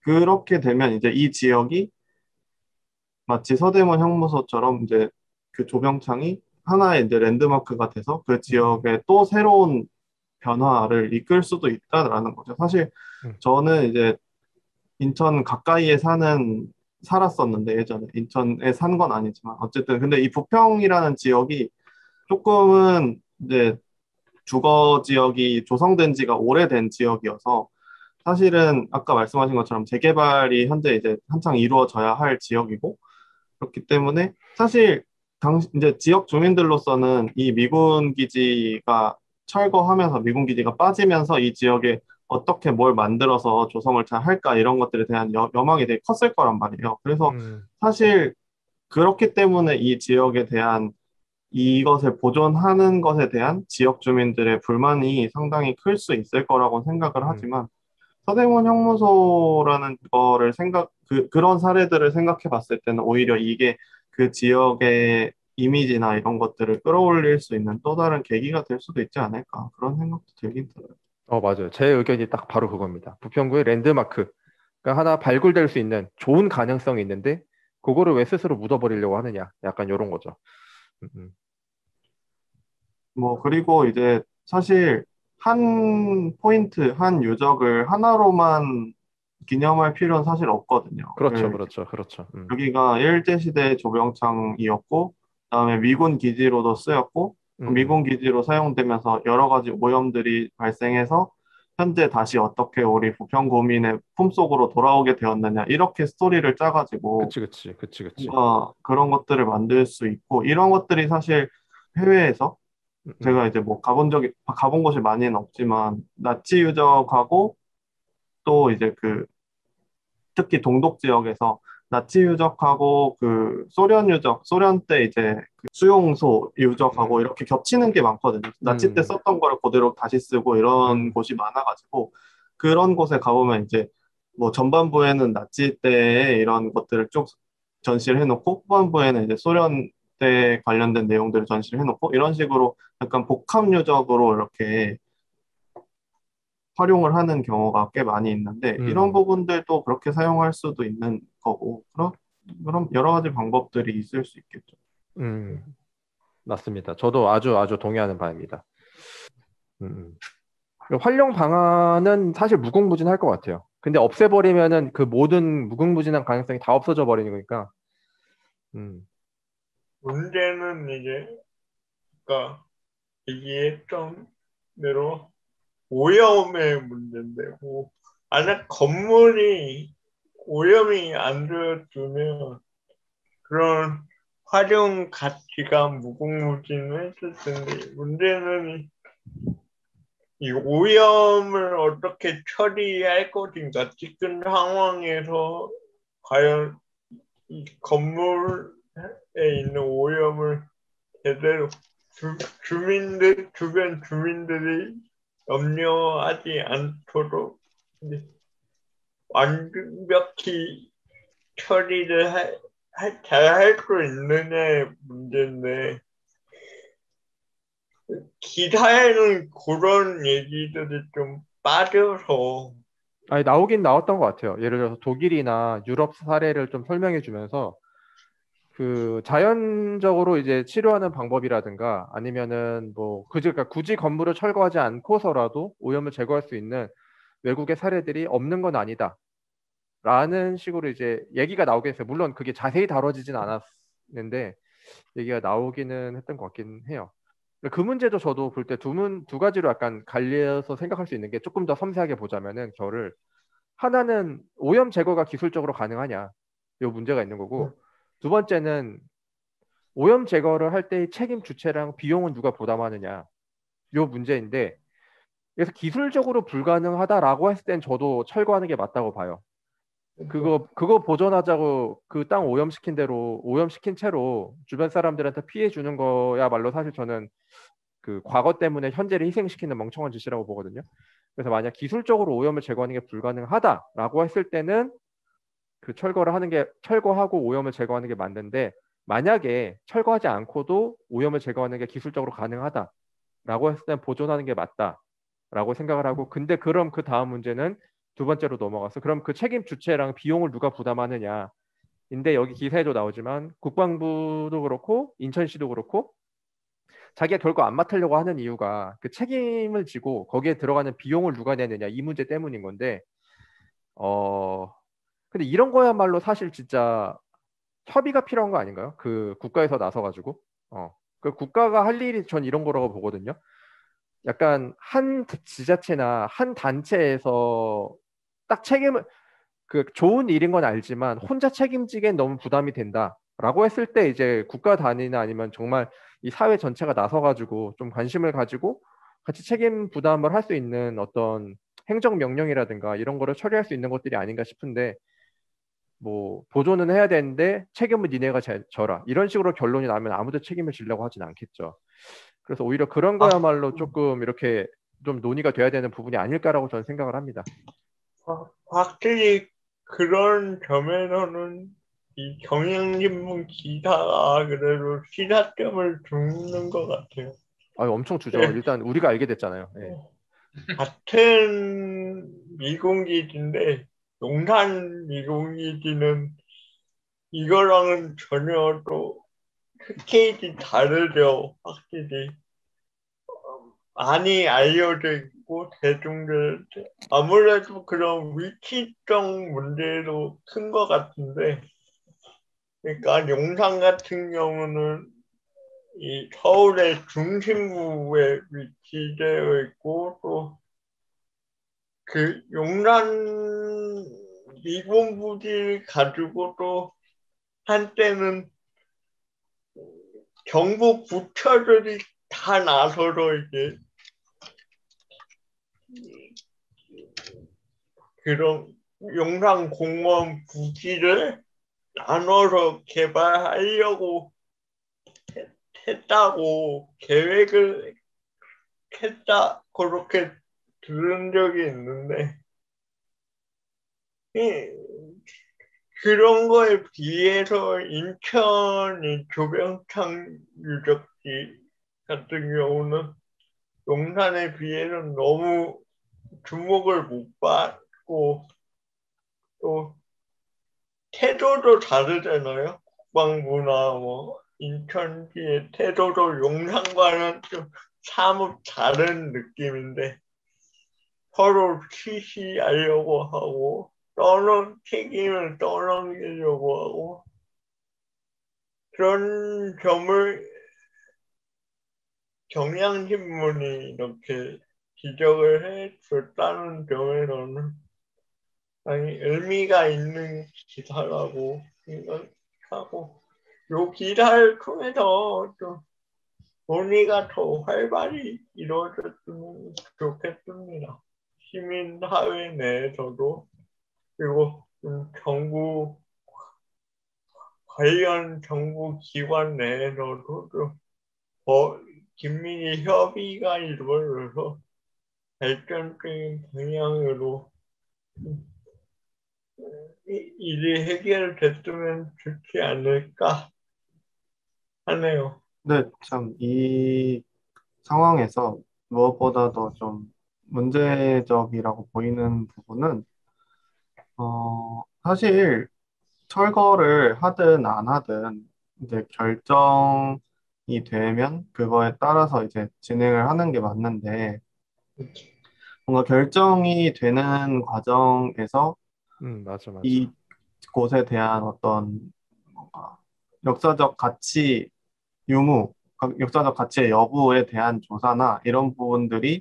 Speaker 1: 그렇게 되면 이제 이 지역이 마치 서대문 형무소처럼 이제 그 조병창이 하나의 이제 랜드마크가 돼서 그
Speaker 2: 음,
Speaker 1: 지역에 또 새로운 변화를 이끌 수도 있다라는 거죠. 사실
Speaker 2: 음,
Speaker 1: 저는 이제 인천 가까이에 살았었는데, 예전에 인천에 산 건 아니지만 어쨌든 근데 이 부평이라는 지역이 조금은 이제 주거 지역이 조성된 지가 오래된 지역이어서, 사실은 아까 말씀하신 것처럼 재개발이 현재 이제 한창 이루어져야 할 지역이고, 그렇기 때문에 사실 이제 지역 주민들로서는 이 미군 기지가 철거하면서 미군 기지가 빠지면서 이 지역에 어떻게 뭘 만들어서 조성을 잘 할까, 이런 것들에 대한 여망이 되게 컸을 거란 말이에요. 그래서
Speaker 2: 음,
Speaker 1: 사실 그렇기 때문에 이 지역에 대한 이것을 보존하는 것에 대한 지역 주민들의 불만이 상당히 클 수 있을 거라고 생각을
Speaker 2: 음.
Speaker 1: 하지만, 서대문 형무소라는 거를 그런 사례들을 생각해 봤을 때는 오히려 이게 그 지역의 이미지나 이런 것들을 끌어올릴 수 있는 또 다른 계기가 될 수도 있지 않을까, 그런 생각도 들긴 들어요.
Speaker 2: 맞아요. 제 의견이 딱 바로 그겁니다. 부평구의 랜드마크가 하나 발굴될 수 있는 좋은 가능성이 있는데 그거를 왜 스스로 묻어버리려고 하느냐. 약간 이런 거죠. 음, 음.
Speaker 1: 그리고 이제 사실 한 포인트, 한 유적을 하나로만 기념할 필요는 사실 없거든요.
Speaker 2: 그렇죠, 그렇죠, 그렇죠.
Speaker 1: 여기가 일제시대 조병창이었고, 그다음에 미군 기지로도 쓰였고,
Speaker 2: 음,
Speaker 1: 미군 기지로 사용되면서 여러 가지 오염들이 발생해서 현재 다시 어떻게 우리 부평구민의 품속으로 돌아오게 되었느냐, 이렇게 스토리를 짜가지고
Speaker 2: 그치, 그치, 그치, 그치.
Speaker 1: 뭔가 그런 것들을 만들 수 있고, 이런 것들이 사실 해외에서
Speaker 2: 음, 음,
Speaker 1: 제가 이제 뭐 가본 곳이 많이는 없지만, 나치 유적하고 또 이제 특히 동독 지역에서 나치 유적하고 그 소련 때 이제 그 수용소 유적하고
Speaker 2: 음,
Speaker 1: 이렇게 겹치는 게 많거든요. 나치 때
Speaker 2: 음,
Speaker 1: 썼던 거를 그대로 다시 쓰고 이런
Speaker 2: 음,
Speaker 1: 곳이 많아가지고, 그런 곳에 가보면 이제 뭐 전반부에는 나치 때의 이런 것들을 쭉 전시를 해놓고, 후반부에는 이제 소련 때 관련된 내용들을 전시를 해놓고, 이런 식으로 약간 복합 유적으로 이렇게 활용을 하는 경우가 꽤 많이 있는데, 이런
Speaker 2: 음,
Speaker 1: 부분들도 그렇게 사용할 수도 있는 거고, 그럼 여러 가지 방법들이 있을 수 있겠죠.
Speaker 2: 음. 맞습니다. 저도 아주 아주 동의하는 바입니다. 음. 활용 방안은 사실 무궁무진할 것 같아요. 근데 없애버리면은 그 모든 무궁무진한 가능성이 다 없어져 버리는 거니까. 음,
Speaker 4: 문제는 이제 아까 얘기했던 대로 오염의 문제인데, 만약 건물이 오염이 안 되어주면 그런 활용 가치가 무궁무진했을 텐데 문제는 이 오염을 어떻게 처리할 것인가. 지금 상황에서 과연 이 건물에 있는 오염을 제대로 주변 주민들이 염려하지 않도록 완벽히 처리를 잘 할 수 있느냐의 문제인데, 기사에는 그런 얘기들이 좀 빠져서.
Speaker 2: 아니, 나오긴 나왔던 것 같아요. 예를 들어서 독일이나 유럽 사례를 좀 설명해 주면서 그 자연적으로 이제 치료하는 방법이라든가 아니면은 뭐 그러니까 굳이 건물을 철거하지 않고서라도 오염을 제거할 수 있는 외국의 사례들이 없는 건 아니다. 라는 식으로 이제 얘기가 나오긴 했어요. 물론 그게 자세히 다뤄지진 않았는데 얘기가 나오기는 했던 것 같긴 해요. 그 문제도 저도 볼 때 두 가지로 약간 갈려서 생각할 수 있는 게, 조금 더 섬세하게 보자면은 결을 하나는 오염 제거가 기술적으로 가능하냐, 이 문제가 있는 거고, 두 번째는 오염 제거를 할 때의 책임 주체랑 비용은 누가 부담하느냐, 요 문제인데, 그래서 기술적으로 불가능하다라고 했을 땐 저도 철거하는 게 맞다고 봐요. 그거 보존하자고 그 땅 오염시킨 대로 오염시킨 채로 주변 사람들한테 피해 주는 거야말로 사실 저는 그 과거 때문에 현재를 희생시키는 멍청한 짓이라고 보거든요. 그래서 만약 기술적으로 오염을 제거하는 게 불가능하다라고 했을 때는 그 철거하고 오염을 제거하는 게 맞는데, 만약에 철거하지 않고도 오염을 제거하는 게 기술적으로 가능하다라고 했을 땐 보존하는 게 맞다라고 생각을 하고, 근데 그럼 그 다음 문제는 두 번째로 넘어가서 그럼 그 책임 주체랑 비용을 누가 부담하느냐. 인데 여기 기사에도 나오지만 국방부도 그렇고 인천시도 그렇고 자기가 결국 안 맡으려고 하는 이유가 그 책임을 지고 거기에 들어가는 비용을 누가 내느냐, 이 문제 때문인 건데, 근데 이런 거야말로 사실 진짜 협의가 필요한 거 아닌가요? 그 국가에서 나서가지고 그 국가가 할 일이 전 이런 거라고 보거든요. 약간 한 지자체나 한 단체에서 딱 책임을, 그 좋은 일인 건 알지만 혼자 책임지기엔 너무 부담이 된다라고 했을 때 이제 국가 단위나 아니면 정말 이 사회 전체가 나서가지고 좀 관심을 가지고 같이 책임 부담을 할 수 있는 어떤 행정 명령이라든가 이런 거를 처리할 수 있는 것들이 아닌가 싶은데, 뭐 보존은 해야 되는데 책임은 니네가 져라, 이런 식으로 결론이 나면 아무도 책임을 지려고 하진 않겠죠. 그래서 오히려 그런 거야말로 조금 이렇게 좀 논의가 돼야 되는 부분이 아닐까라고 저는 생각을 합니다.
Speaker 4: 확실히 그런 점에서는 이 경향신문 기사가 그래도 시사점을 두는 것 같아요.
Speaker 2: 엄청 주죠.
Speaker 4: 네.
Speaker 2: 일단 우리가 알게 됐잖아요. 네.
Speaker 4: 같은 미공기지인데 용산 미공기지는 이거랑은 전혀 또 스케일이 다르죠. 확실히 많이 알려져 있고 대중들 아무래도 그런 위치적 문제도 큰 것 같은데, 그러니까 용산 같은 경우는 이 서울의 중심부에 위치되어 있고, 또 그 용산 미군부지 가지고도 한때는 정부 부처들이 다 나서서 이제 그런 용산 공무원 부지를 나눠서 개발하려고 했다고 계획을 했다, 그렇게 들은 적이 있는데, 그런 거에 비해서 인천이 조병창 유적지 같은 경우는 용산에 비해서는 너무 주목을 못 받고, 또 태도도 다르잖아요. 국방부나 뭐 인천시의 태도도 용산과는 좀 사뭇 다른 느낌인데, 서로 시시하려고 하고 책임을 떠넘기려고 하고, 그런 점을 경향신문이 이렇게 지적을 해줬다는 점에서는 아니 의미가 있는 기사라고 생각하고, 요 기사를 통해서 좀 논의가 더 활발히 이루어졌으면 좋겠습니다. 시민사회 내에서도 그리고 정부 관련 정부 기관 내에서도 좀 긴밀히 협의가 이루어져서 발전적인 방향으로 일이 해결됐으면 좋지 않을까 하네요.
Speaker 1: 근데 참 이 상황에서 무엇보다도 좀 문제적이라고 보이는 부분은 사실 철거를 하든 안 하든 이제 결정이 되면 그거에 따라서 이제 진행을 하는 게 맞는데 뭔가 결정이 되는 과정에서
Speaker 2: 맞아, 맞아.
Speaker 1: 이 곳에 대한 어떤 뭔가 역사적 가치 유무, 역사적 가치의 여부에 대한 조사나 이런 부분들이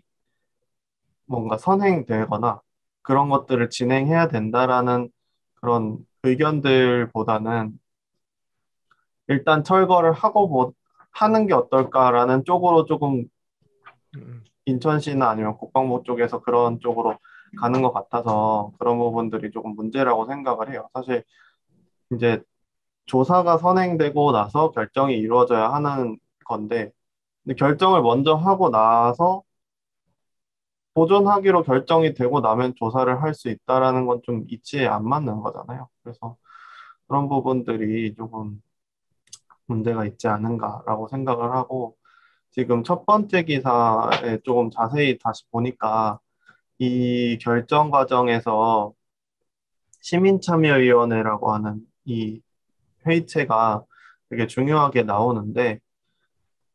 Speaker 1: 뭔가 선행되거나 그런 것들을 진행해야 된다라는 그런 의견들보다는 일단 철거를 하는 게 어떨까라는 쪽으로 조금
Speaker 2: 음,
Speaker 1: 인천시나 아니면 국방부 쪽에서 그런 쪽으로 가는 것 같아서 그런 부분들이 조금 문제라고 생각을 해요. 사실 이제 조사가 선행되고 나서 결정이 이루어져야 하는 건데, 근데 결정을 먼저 하고 나서 보존하기로 결정이 되고 나면 조사를 할 수 있다라는 건 좀 이치에 안 맞는 거잖아요. 그래서 그런 부분들이 조금 문제가 있지 않은가라고 생각을 하고, 지금 첫 번째 기사에 조금 자세히 다시 보니까 이 결정 과정에서 시민참여위원회라고 하는 이 회의체가 되게 중요하게 나오는데,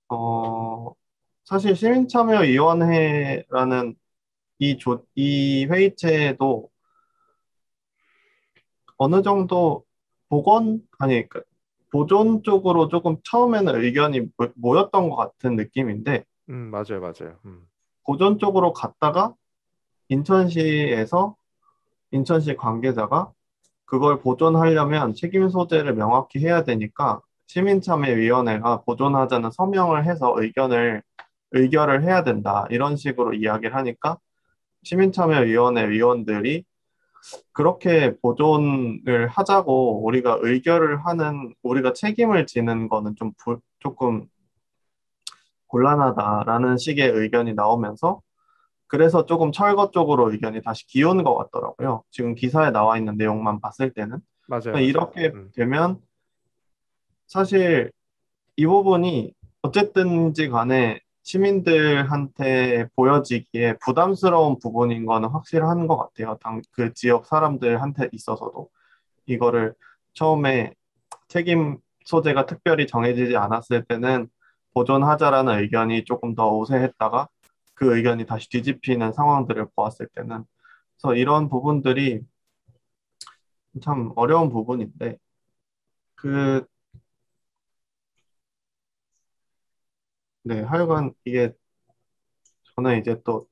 Speaker 1: 어, 사실 시민참여위원회라는 이 회의체도 어느 정도 아니, 보존 쪽으로 조금 처음에는 의견이 모였던 것 같은 느낌인데,
Speaker 2: 맞아요, 맞아요.
Speaker 1: 보존 쪽으로 갔다가 인천시에서 인천시 관계자가 그걸 보존하려면 책임 소재를 명확히 해야 되니까 시민참여위원회가 보존하자는 서명을 해서 의결을 해야 된다. 이런 식으로 이야기를 하니까 시민참여위원회 위원들이 그렇게 보존을 하자고 우리가 책임을 지는 거는 조금 곤란하다라는 식의 의견이 나오면서 그래서 조금 철거 쪽으로 의견이 다시 기우는 것 같더라고요. 지금 기사에 나와 있는 내용만 봤을 때는.
Speaker 2: 맞아요,
Speaker 1: 그러니까
Speaker 2: 맞아요.
Speaker 1: 이렇게 되면 사실 이 부분이 어쨌든지 간에 시민들한테 보여지기에 부담스러운 부분인 거는 확실한 것 같아요. 그 지역 사람들한테 있어서도. 이거를 처음에 책임 소재가 특별히 정해지지 않았을 때는 보존하자라는 의견이 조금 더 우세했다가 그 의견이 다시 뒤집히는 상황들을 보았을 때는 그래서 이런 부분들이 참 어려운 부분인데 그 네, 하여간 이게 저는 이제 또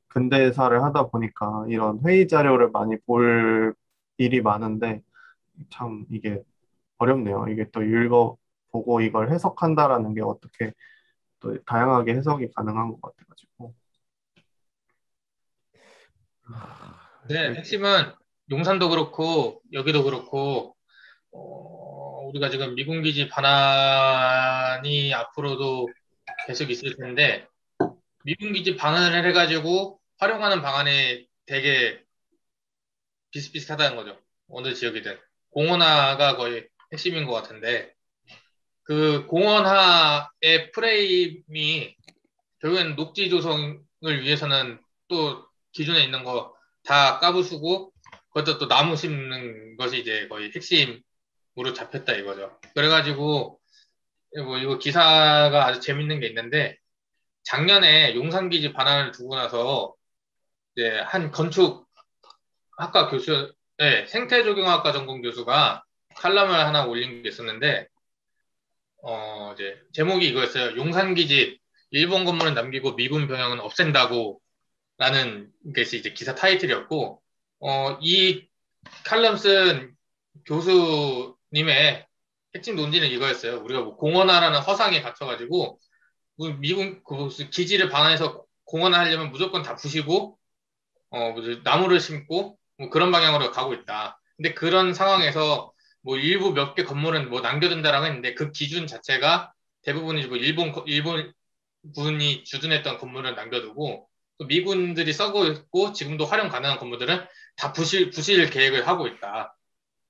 Speaker 1: 근대사를 하다 보니까 이런 회의 자료를 많이 볼 일이 많은데 참 이게 어렵네요. 이게 또 읽어보고 이걸 해석한다라는 게 어떻게 또 다양하게 해석이 가능한 것 같아가지고.
Speaker 3: 네, 핵심은 용산도 그렇고 여기도 그렇고 우리가 지금 미군기지 반환이 앞으로도 계속 있을 텐데 미군기지 반환을 해가지고 활용하는 방안이 되게 비슷비슷하다는 거죠. 어느 지역이든 공원화가 거의 핵심인 것 같은데 그 공원화의 프레임이 결국엔 녹지 조성을 위해서는 또 기존에 있는 거 다 까부수고 그것도 또 나무 심는 것이 이제 거의 핵심으로 잡혔다 이거죠. 그래가지고 뭐 이거 기사가 아주 재밌는 게 있는데 작년에 용산기지 반환을 두고 나서 이제 한 건축학과 교수, 네, 생태조경학과 전공 교수가 칼럼을 하나 올린 게 있었는데 이제 제목이 이거였어요. 용산기지 일본 건물은 남기고 미군 병영은 없앤다고 라는 것이 이제 기사 타이틀이었고, 이 칼럼 쓴 교수님의 핵심 논지는 이거였어요. 우리가 뭐 공원화라는 허상에 갇혀가지고 미국 그 기지를 반환해서 공원화하려면 무조건 다 부시고 뭐 나무를 심고 뭐 그런 방향으로 가고 있다. 근데 그런 상황에서 뭐 일부 몇 개 건물은 뭐 남겨둔다라고 했는데 그 기준 자체가 대부분이 뭐 일본 군이 주둔했던 건물을 남겨두고 또 미군들이 써고 있고 지금도 활용 가능한 건물들은 다 부실 계획을 하고 있다.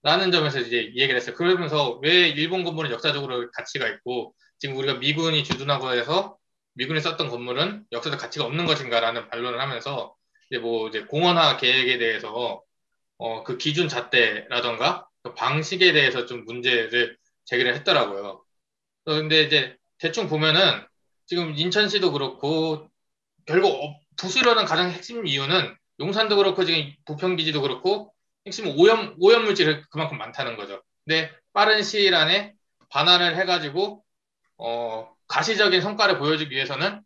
Speaker 3: 라는 점에서 이제 얘기를 했어요. 그러면서 왜 일본 건물은 역사적으로 가치가 있고 지금 우리가 미군이 주둔하고 해서 미군이 썼던 건물은 역사적 가치가 없는 것인가라는 반론을 하면서 이제 뭐 이제 공원화 계획에 대해서 그 기준 잣대라던가 그 방식에 대해서 좀 문제를 제기를 했더라고요. 근데 이제 대충 보면은 지금 인천시도 그렇고 결국 부수려는 가장 핵심 이유는 용산도 그렇고 지금 부평기지도 그렇고 핵심 오염 물질이 그만큼 많다는 거죠. 근데 빠른 시일 안에 반환을 해가지고 가시적인 성과를 보여주기 위해서는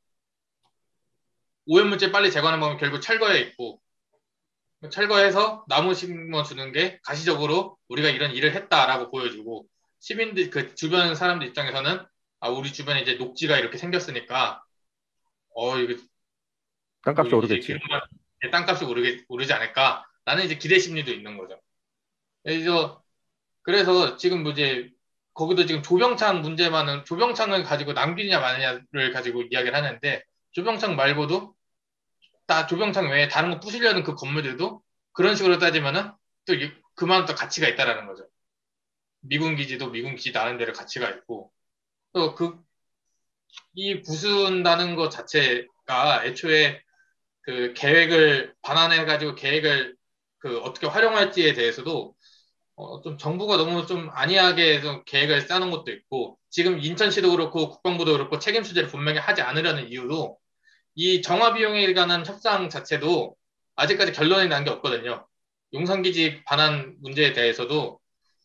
Speaker 3: 오염 물질 빨리 제거하는 방법은 결국 철거에 있고 철거해서 나무 심어 주는 게 가시적으로 우리가 이런 일을 했다라고 보여주고 시민들 그 주변 사람들 입장에서는 우리 주변에 이제 녹지가 이렇게 생겼으니까 이거 뭐
Speaker 2: 땅값이
Speaker 3: 이제
Speaker 2: 오르겠지.
Speaker 3: 땅값이 오르지 않을까라는 이제 기대 심리도 있는 거죠. 그래서 지금 뭐 이제 거기도 지금 조병창을 가지고 남기냐 마느냐를 가지고 이야기를 하는데 조병창 말고도 조병창 외에 다른 거 부시려는 그 건물들도 그런 식으로 따지면은 또 그만한 또 가치가 있다라는 거죠. 미군 기지도 미군 기지 나름대로 가치가 있고 또 이 부순다는 것 자체가 애초에 그 계획을 반환해가지고 계획을 그 어떻게 활용할지에 대해서도 좀 정부가 너무 좀 안이하게 좀 계획을 짜는 것도 있고 지금 인천시도 그렇고 국방부도 그렇고 책임 소재를 분명히 하지 않으려는 이유도 이 정화 비용에 관한 협상 자체도 아직까지 결론이 난 게 없거든요. 용산기지 반환 문제에 대해서도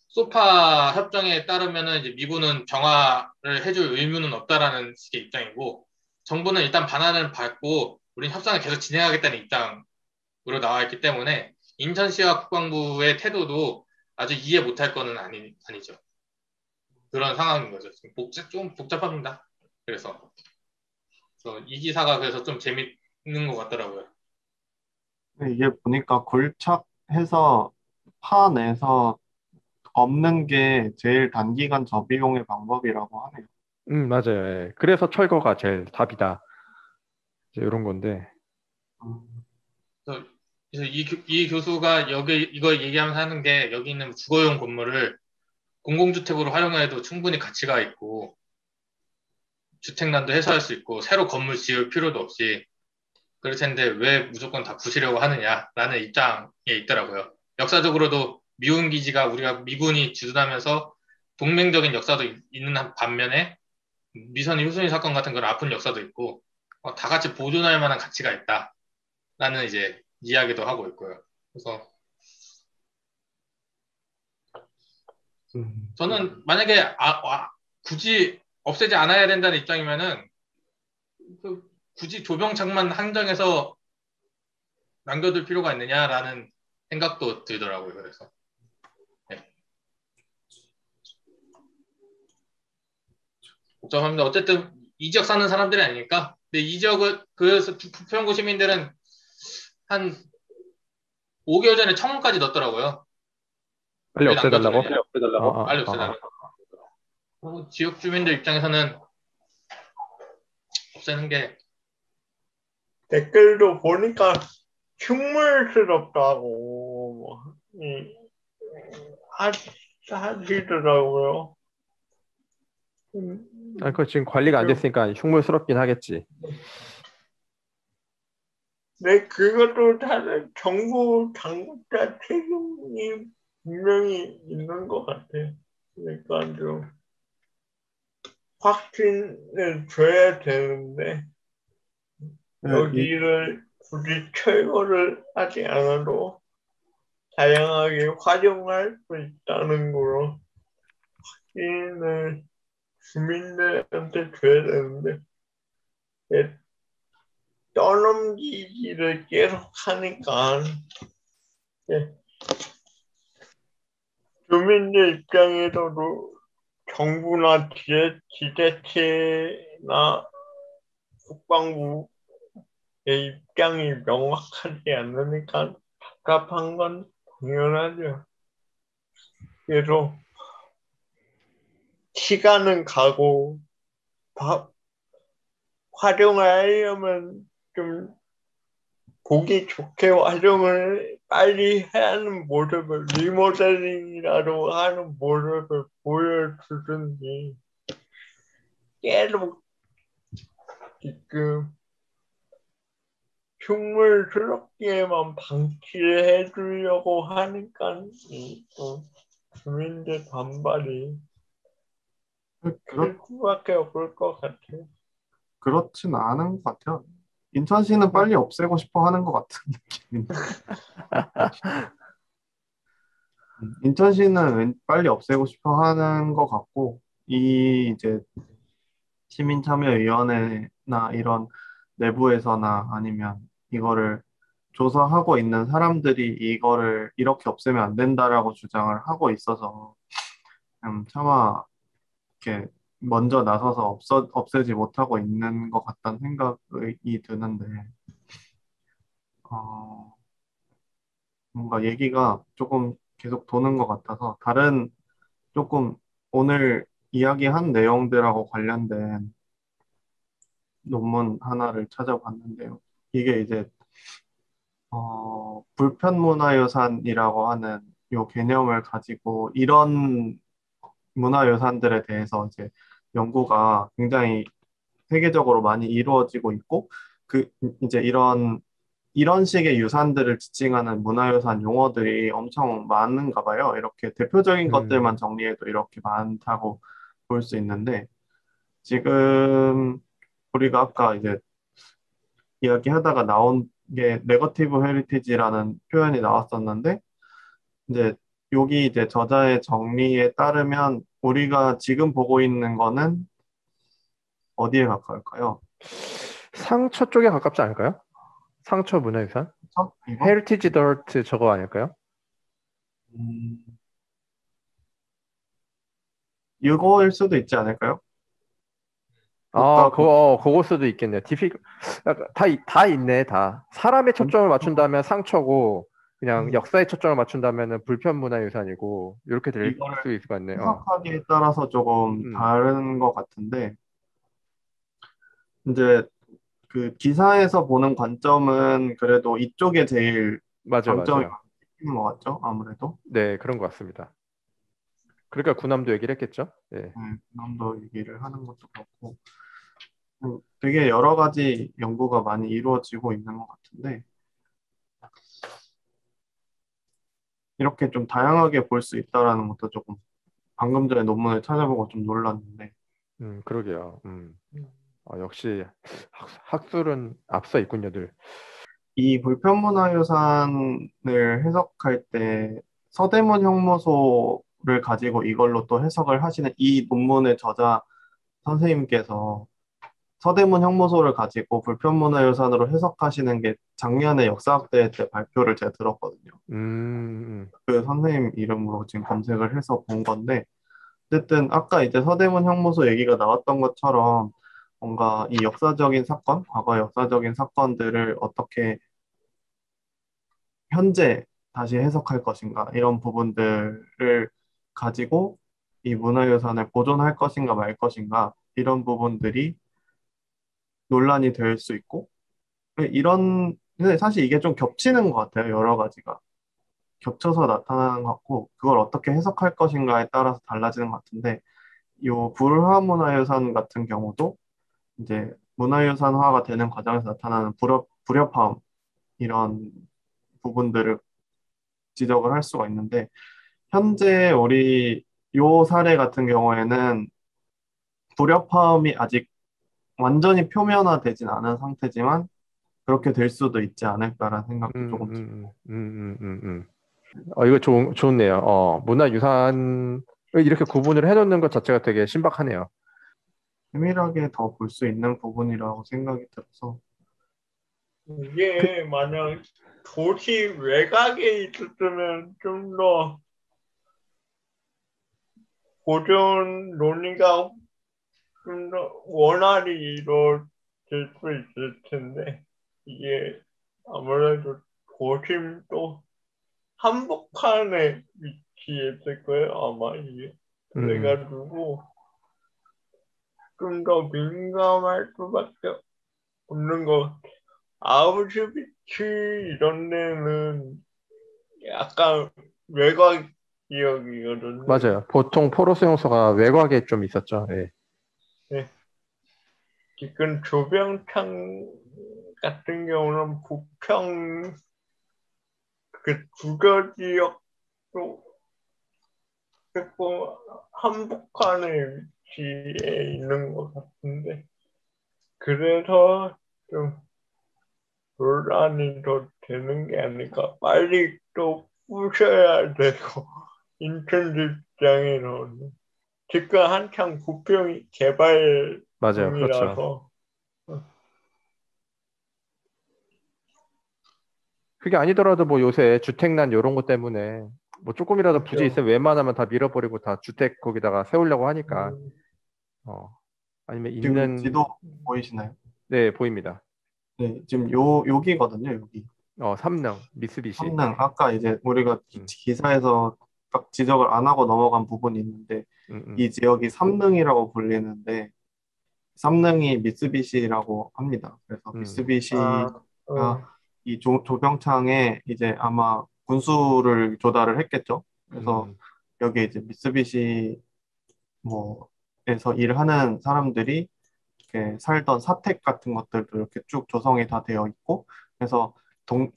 Speaker 3: 소파 협정에 따르면은 이제 미군은 정화를 해줄 의무는 없다라는 식의 입장이고 정부는 일단 반환을 받고 우리는 협상을 계속 진행하겠다는 입장으로 나와 있기 때문에 인천시와 국방부의 태도도 아주 이해 못할 거는 아니죠. 그런 상황인 거죠. 좀 복잡합니다. 그래서 이 기사가 그래서 좀 재밌는 것 같더라고요.
Speaker 1: 이게 보니까 굴착해서 파내서 없는 게 제일 단기간 저비용의 방법이라고 하네요.
Speaker 2: 맞아요. 예. 그래서 철거가 제일 답이다. 이제 이런 건데.
Speaker 1: 음,
Speaker 3: 그래서 이 교수가 이거 얘기하면서 하는 게 여기 있는 주거용 건물을 공공주택으로 활용해도 충분히 가치가 있고 주택난도 해소할 수 있고 새로 건물 지을 필요도 없이 그럴 텐데 왜 무조건 다 부시려고 하느냐라는 입장에 있더라고요. 역사적으로도 미군 기지가 우리가 미군이 주둔하면서 동맹적인 역사도 있는 반면에 미선 효순이 사건 같은 그런 아픈 역사도 있고 다 같이 보존할 만한 가치가 있다라는 이제 이야기도 하고 있고요. 그래서 저는 만약에 굳이 없애지 않아야 된다는 입장이면은 굳이 조병창만 한정해서 남겨둘 필요가 있느냐라는 생각도 들더라고요. 그래서 네. 복잡합니다. 어쨌든 이 지역 사는 사람들이 아니니까. 근데 이 지역을 그래서 부평구 시민들은 한 5개월 전에 청원까지 넣었더라고요.
Speaker 2: 빨리
Speaker 3: 왜
Speaker 2: 없애달라고?
Speaker 3: 남겨주느냐. 빨리 없애달라고. 지역 주민들 입장에서는 없애는 게
Speaker 4: 댓글도 보니까 흉물스럽다고 하시더라고요.
Speaker 2: 그거 지금 관리가 안 됐으니까 흉물스럽긴 하겠지.
Speaker 4: 네, 그것도 다른 정부 당국자 책임이 분명히 있는 것 같아요. 그러니까 좀 확신을 줘야 되는데 여기를 굳이 철거를 하지 않아도 다양하게 활용할 수 있다는 거로 확신을 주민들한테 줘야 되는데 떠넘기기를 계속 하니까 주민들 입장에서도 정부나 지자체나 국방부의 입장이 명확하지 않으니까 답답한 건 당연하죠. 그래서 시간은 가고 활용하려면 좀 보기 좋게 활용을 빨리 하는 모습을 리모델링이라도 하는 모습을 보여주든지 계속 지금 흉물스럽게만 방치를 해주려고 하니까 또 주민들 반발이 클 수밖에 없을 것 같아요.
Speaker 1: 그렇진 않은 것 같아요. 인천시는 빨리 없애고 싶어 하는 것 같은 느낌인데. 인천시는 빨리 없애고 싶어 하는 것 같고, 이 이제 시민참여위원회나 이런 내부에서나 아니면 이거를 조사하고 있는 사람들이 이거를 이렇게 없애면 안 된다라고 주장을 하고 있어서 차마 이렇게 먼저 나서서 없애지 못하고 있는 것 같다는 생각이 드는데, 어, 뭔가 얘기가 조금 계속 도는 것 같아서 다른 조금 오늘 이야기한 내용들하고 관련된 논문 하나를 찾아봤는데요. 이게 이제 불편문화유산이라고 하는 요 개념을 가지고 이런 문화유산들에 대해서 이제 연구가 굉장히 세계적으로 많이 이루어지고 있고 그 이제 이런 식의 유산들을 지칭하는 문화유산 용어들이 엄청 많은가 봐요. 이렇게 대표적인 것들만 정리해도 이렇게 많다고 볼 수 있는데 지금 우리가 아까 이제 이야기하다가 나온 게 네거티브 헤리티지라는 표현이 나왔었는데 이제 여기 이제 저자의 정리에 따르면 우리가 지금 보고 있는 거는 어디에 가까울까요?
Speaker 2: 상처 쪽에 가깝지 않을까요? 상처 문화유산?
Speaker 1: 그쵸? 이거?
Speaker 2: 헤리티지 더트 저거 아닐까요?
Speaker 1: 이거일 수도 있지 않을까요? 국가
Speaker 2: 그거 수도 있겠네요. 다 있네, 다. 사람의 초점을 맞춘다면 상처고, 그냥 역사의 초점을 맞춘다면 불편문화유산이고, 이렇게 될
Speaker 1: 이거를
Speaker 2: 수 있을 것 같네요.
Speaker 1: 해석하기에 따라서 조금 다른 것 같은데 이제 그 기사에서 보는 관점은 그래도 이쪽에 제일
Speaker 2: 맞아,
Speaker 1: 방점이
Speaker 2: 맞아.
Speaker 1: 있는 것 같죠? 아무래도.
Speaker 2: 네, 그런 것 같습니다. 그러니까 군함도 얘기를 했겠죠? 네.
Speaker 1: 남도 얘기를 하는 것도 그렇고 되게 여러 가지 연구가 많이 이루어지고 있는 것 같은데 이렇게 좀 다양하게 볼 수 있다라는 것도 조금 방금 전에 논문을 찾아보고 좀 놀랐는데
Speaker 2: 그러게요. 역시 학술은 앞서 있군요, 늘.
Speaker 1: 이 불편문화유산을 해석할 때 서대문 형무소를 가지고 이걸로 또 해석을 하시는 이 논문의 저자 선생님께서 서대문 형무소를 가지고 불편문화유산으로 해석하시는 게 작년에 역사학대회 때 발표를 제가 들었거든요. 그 선생님 이름으로 지금 검색을 해서 본 건데 어쨌든 아까 이제 서대문 형무소 얘기가 나왔던 것처럼 뭔가 이 역사적인 사건, 과거 역사적인 사건들을 어떻게 현재 다시 해석할 것인가 이런 부분들을 가지고 이 문화유산을 보존할 것인가 말 것인가 이런 부분들이 논란이 될 수 있고 근데 사실 이게 좀 겹치는 것 같아요. 여러 가지가 겹쳐서 나타나는 것 같고 그걸 어떻게 해석할 것인가에 따라서 달라지는 것 같은데 요 불화문화유산 같은 경우도 이제 문화유산화가 되는 과정에서 나타나는 불협화음 이런 부분들을 지적을 할 수가 있는데 현재 우리 요 사례 같은 경우에는 불협화음이 아직 완전히 표면화되진 않은 상태지만 그렇게 될 수도 있지 않을까라는 생각도 조금 듭니다.
Speaker 2: 이거 좋네요. 문화유산을 이렇게 구분을 해놓는 것 자체가 되게 신박하네요.
Speaker 1: 세밀하게 더 볼 수 있는 부분이라고 생각이 들어서
Speaker 4: 이게 만약 도시 외곽에 있었으면 좀 더 고전 논의가 좀 더 원활히 이루어질 수 있을 텐데 이게 아무래도 도심도 한복판에 위치해 있을 거예요. 아마 이게 그래가지고 좀 더 민감할 수밖에 없는 것 같아요. 아우슈비츠 이런 데는 약간 외곽 지역이거든요.
Speaker 2: 맞아요. 보통 포로 수용소가 외곽에 좀 있었죠. 예.
Speaker 4: 네. 지금 조병창 같은 경우는 부평 그 주거 지역도 조금 한복판에 위치해 있는 것 같은데 그래서 좀 논란이 더 되는 게 아닐까. 빨리 또 부셔야 되고 인천 직장에는 지금 한창 부평이 개발
Speaker 2: 맞아요. 그렇죠.
Speaker 4: 중이라서
Speaker 2: 그게 아니더라도 뭐 요새 주택난 이런 것 때문에 뭐 조금이라도 부지
Speaker 4: 그렇죠.
Speaker 2: 있으면 웬만하면 다 밀어버리고 다 주택 거기다가 세우려고 하니까 아니면
Speaker 1: 지금
Speaker 2: 있는
Speaker 1: 지도 보이시나요?
Speaker 2: 네 보입니다.
Speaker 1: 네, 지금 여기거든요, 여기.
Speaker 2: 삼릉 미쓰비시.
Speaker 1: 삼릉. 아까 이제 우리가
Speaker 2: 음.
Speaker 1: 기사에서 딱 지적을 안 하고 넘어간 부분이 있는데 이 지역이 삼릉이라고 불리는데 삼릉이 미쓰비시라고 합니다. 그래서 미쓰비시가 이 조병창에 이제 아마 군수를 조달을 했겠죠. 그래서 여기 이제 미쓰비시 뭐에서 일하는 사람들이 이렇게 살던 사택 같은 것들도 이렇게 쭉 조성이 다 되어 있고, 그래서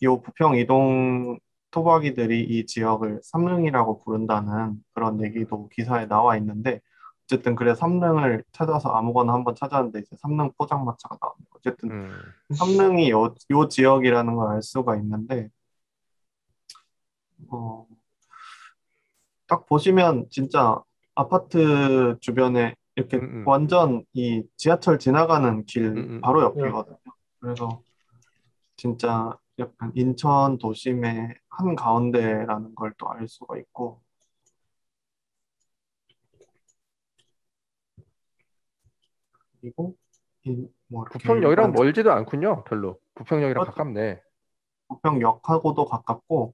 Speaker 1: 요 부평 이동 토박이들이 이 지역을 삼릉이라고 부른다는 그런 얘기도 기사에 나와 있는데, 어쨌든 그래 삼릉을 찾아서 아무거나 한번 찾았는데 이제 삼릉 포장마차가 나옵니다. 어쨌든 삼릉이 요 지역이라는 걸 알 수가 있는데, 어, 딱 보시면 진짜 아파트 주변에 이렇게 완전 이 지하철 지나가는 길 바로 옆이거든요. 그래서 진짜 약간 인천 도심의 한 가운데라는 걸 또 알 수가 있고, 그리고 뭐 이렇게
Speaker 2: 부평역이랑
Speaker 1: 일반
Speaker 2: 멀지도 않군요. 별로. 부평역이랑 가깝네.
Speaker 1: 부평역하고도 가깝고,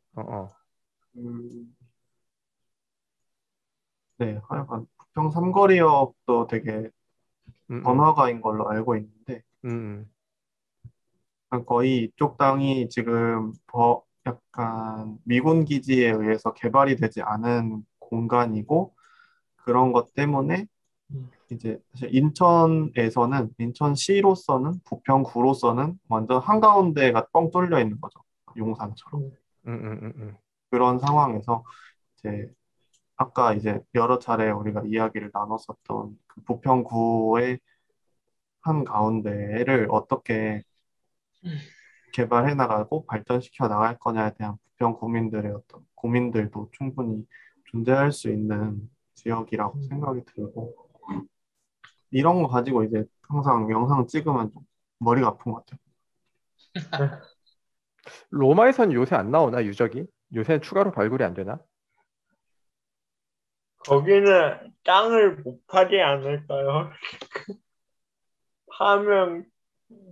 Speaker 1: 네, 하여간 부평 삼거리역도 되게 번화가인 걸로 알고 있는데, 거의 이쪽 땅이 지금 약간 미군 기지에 의해서 개발이 되지 않은 공간이고, 그런 것 때문에 이제 사실 인천시로서는 부평구로서는 완전 한가운데가 뻥 뚫려 있는 거죠. 용산처럼. 그런 상황에서 이제 아까 이제 여러 차례 우리가 이야기를 나눴었던 그 부평구의 한 가운데를 어떻게 개발해 나가고 발전시켜 나갈 거냐에 대한 부평 구민들의 어떤 고민들도 충분히 존재할 수 있는 지역이라고 생각이 들고, 이런 거 가지고 이제 항상 영상 찍으면 좀 머리가 아픈 것 같아요.
Speaker 2: 로마에선 요새 안 나오나 유적이? 요새는 추가로 발굴이 안 되나?
Speaker 4: 거기는 땅을 못 파지 않을까요? 파면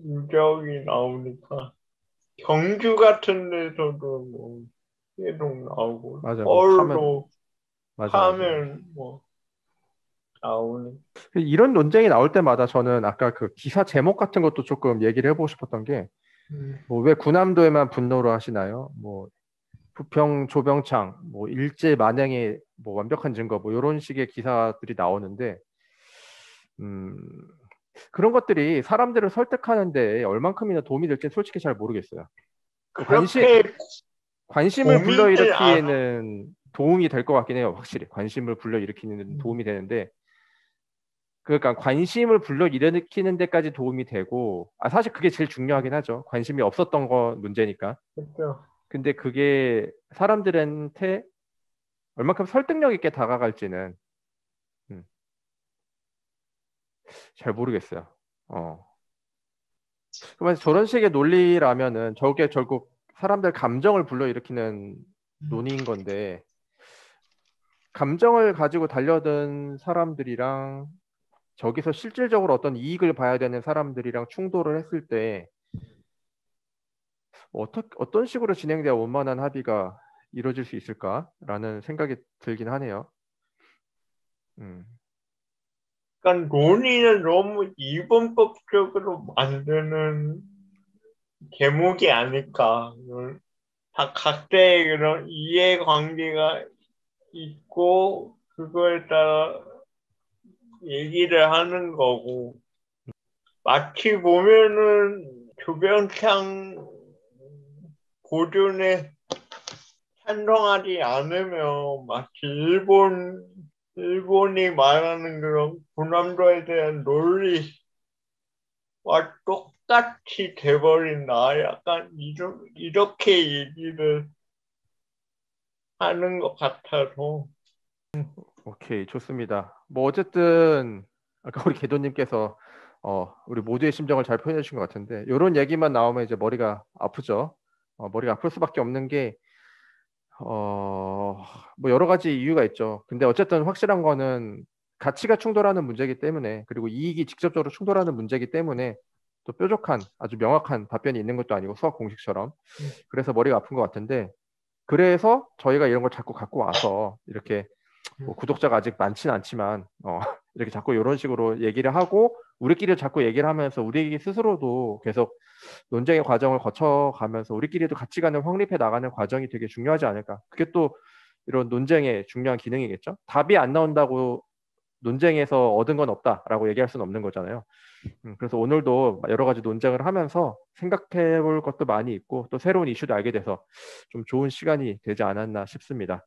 Speaker 4: 유적이 나오니까 경주 같은 데서도 뭐 계속 나오고
Speaker 2: 맞아,
Speaker 4: 서울도
Speaker 2: 맞아.
Speaker 4: 파면 뭐 나오는.
Speaker 2: 이런 논쟁이 나올 때마다 저는 아까 그 기사 제목 같은 것도 조금 얘기를 해보고 싶었던 게, 뭐 왜 구남도에만 분노를 하시나요? 뭐 부평 조병창, 뭐 일제 만행의 뭐 완벽한 증거, 뭐 이런 식의 기사들이 나오는데, 그런 것들이 사람들을 설득하는데 얼만큼이나 도움이 될지 솔직히 잘 모르겠어요. 관심을 불러일으키는 도움이 될 것 같긴 해요. 확실히 관심을 불러일으키는 도움이 되는데, 그러니까 관심을 불러일으키는 데까지 도움이 되고, 사실 그게 제일 중요하긴 하죠. 관심이 없었던 거 문제니까.
Speaker 4: 그렇죠.
Speaker 2: 근데 그게 사람들한테 얼만큼 설득력 있게 다가갈지는 잘 모르겠어요. 그래서 저런 식의 논리라면은 저게 결국 사람들 감정을 불러일으키는 논의인 건데, 감정을 가지고 달려든 사람들이랑 저기서 실질적으로 어떤 이익을 봐야 되는 사람들이랑 충돌을 했을 때 어떤 식으로 진행돼야 원만한 합의가 이루어질 수 있을까라는 생각이 들긴 하네요.
Speaker 4: 그러니까 논의는 너무 이분법적으로 만드는 제목이 아닐까. 다 각자의 그런 이해관계가 있고 그거에 따라 얘기를 하는 거고 마치 보면은 조병창 고전에 찬성하지 않으면 마치 일본이 말하는 그런 군함도에 대한 논리와 똑같이 돼버린다. 약간 이렇게 얘기를 하는 것 같아서.
Speaker 2: 오케이, 좋습니다. 뭐 어쨌든 아까 우리 개도님께서 우리 모두의 심정을 잘 표현해 주신 것 같은데 이런 얘기만 나오면 이제 머리가 아프죠. 머리가 아플 수밖에 없는 게 뭐 여러 가지 이유가 있죠. 근데 어쨌든 확실한 거는 가치가 충돌하는 문제이기 때문에 그리고 이익이 직접적으로 충돌하는 문제이기 때문에 또 뾰족한 아주 명확한 답변이 있는 것도 아니고 수학 공식처럼 그래서 머리가 아픈 것 같은데 그래서 저희가 이런 걸 자꾸 갖고 와서 이렇게 뭐 구독자가 아직 많지는 않지만 이렇게 자꾸 이런 식으로 얘기를 하고 우리끼리 자꾸 얘기를 하면서 우리 스스로도 계속 논쟁의 과정을 거쳐가면서 우리끼리도 가치관을 확립해 나가는 과정이 되게 중요하지 않을까. 그게 또 이런 논쟁의 중요한 기능이겠죠. 답이 안 나온다고 논쟁에서 얻은 건 없다라고 얘기할 수는 없는 거잖아요. 그래서 오늘도 여러 가지 논쟁을 하면서 생각해 볼 것도 많이 있고 또 새로운 이슈도 알게 돼서 좀 좋은 시간이 되지 않았나 싶습니다.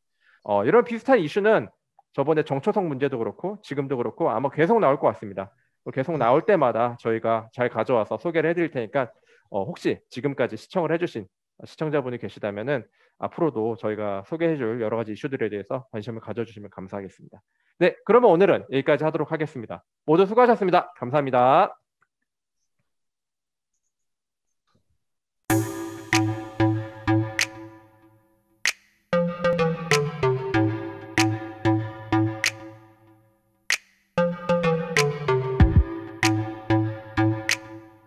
Speaker 2: 이런 비슷한 이슈는 저번에 정초성 문제도 그렇고 지금도 그렇고 아마 계속 나올 것 같습니다. 계속 나올 때마다 저희가 잘 가져와서 소개를 해드릴 테니까 혹시 지금까지 시청을 해주신 시청자분이 계시다면은 앞으로도 저희가 소개해줄 여러 가지 이슈들에 대해서 관심을 가져주시면 감사하겠습니다. 네, 그러면 오늘은 여기까지 하도록 하겠습니다. 모두 수고하셨습니다. 감사합니다.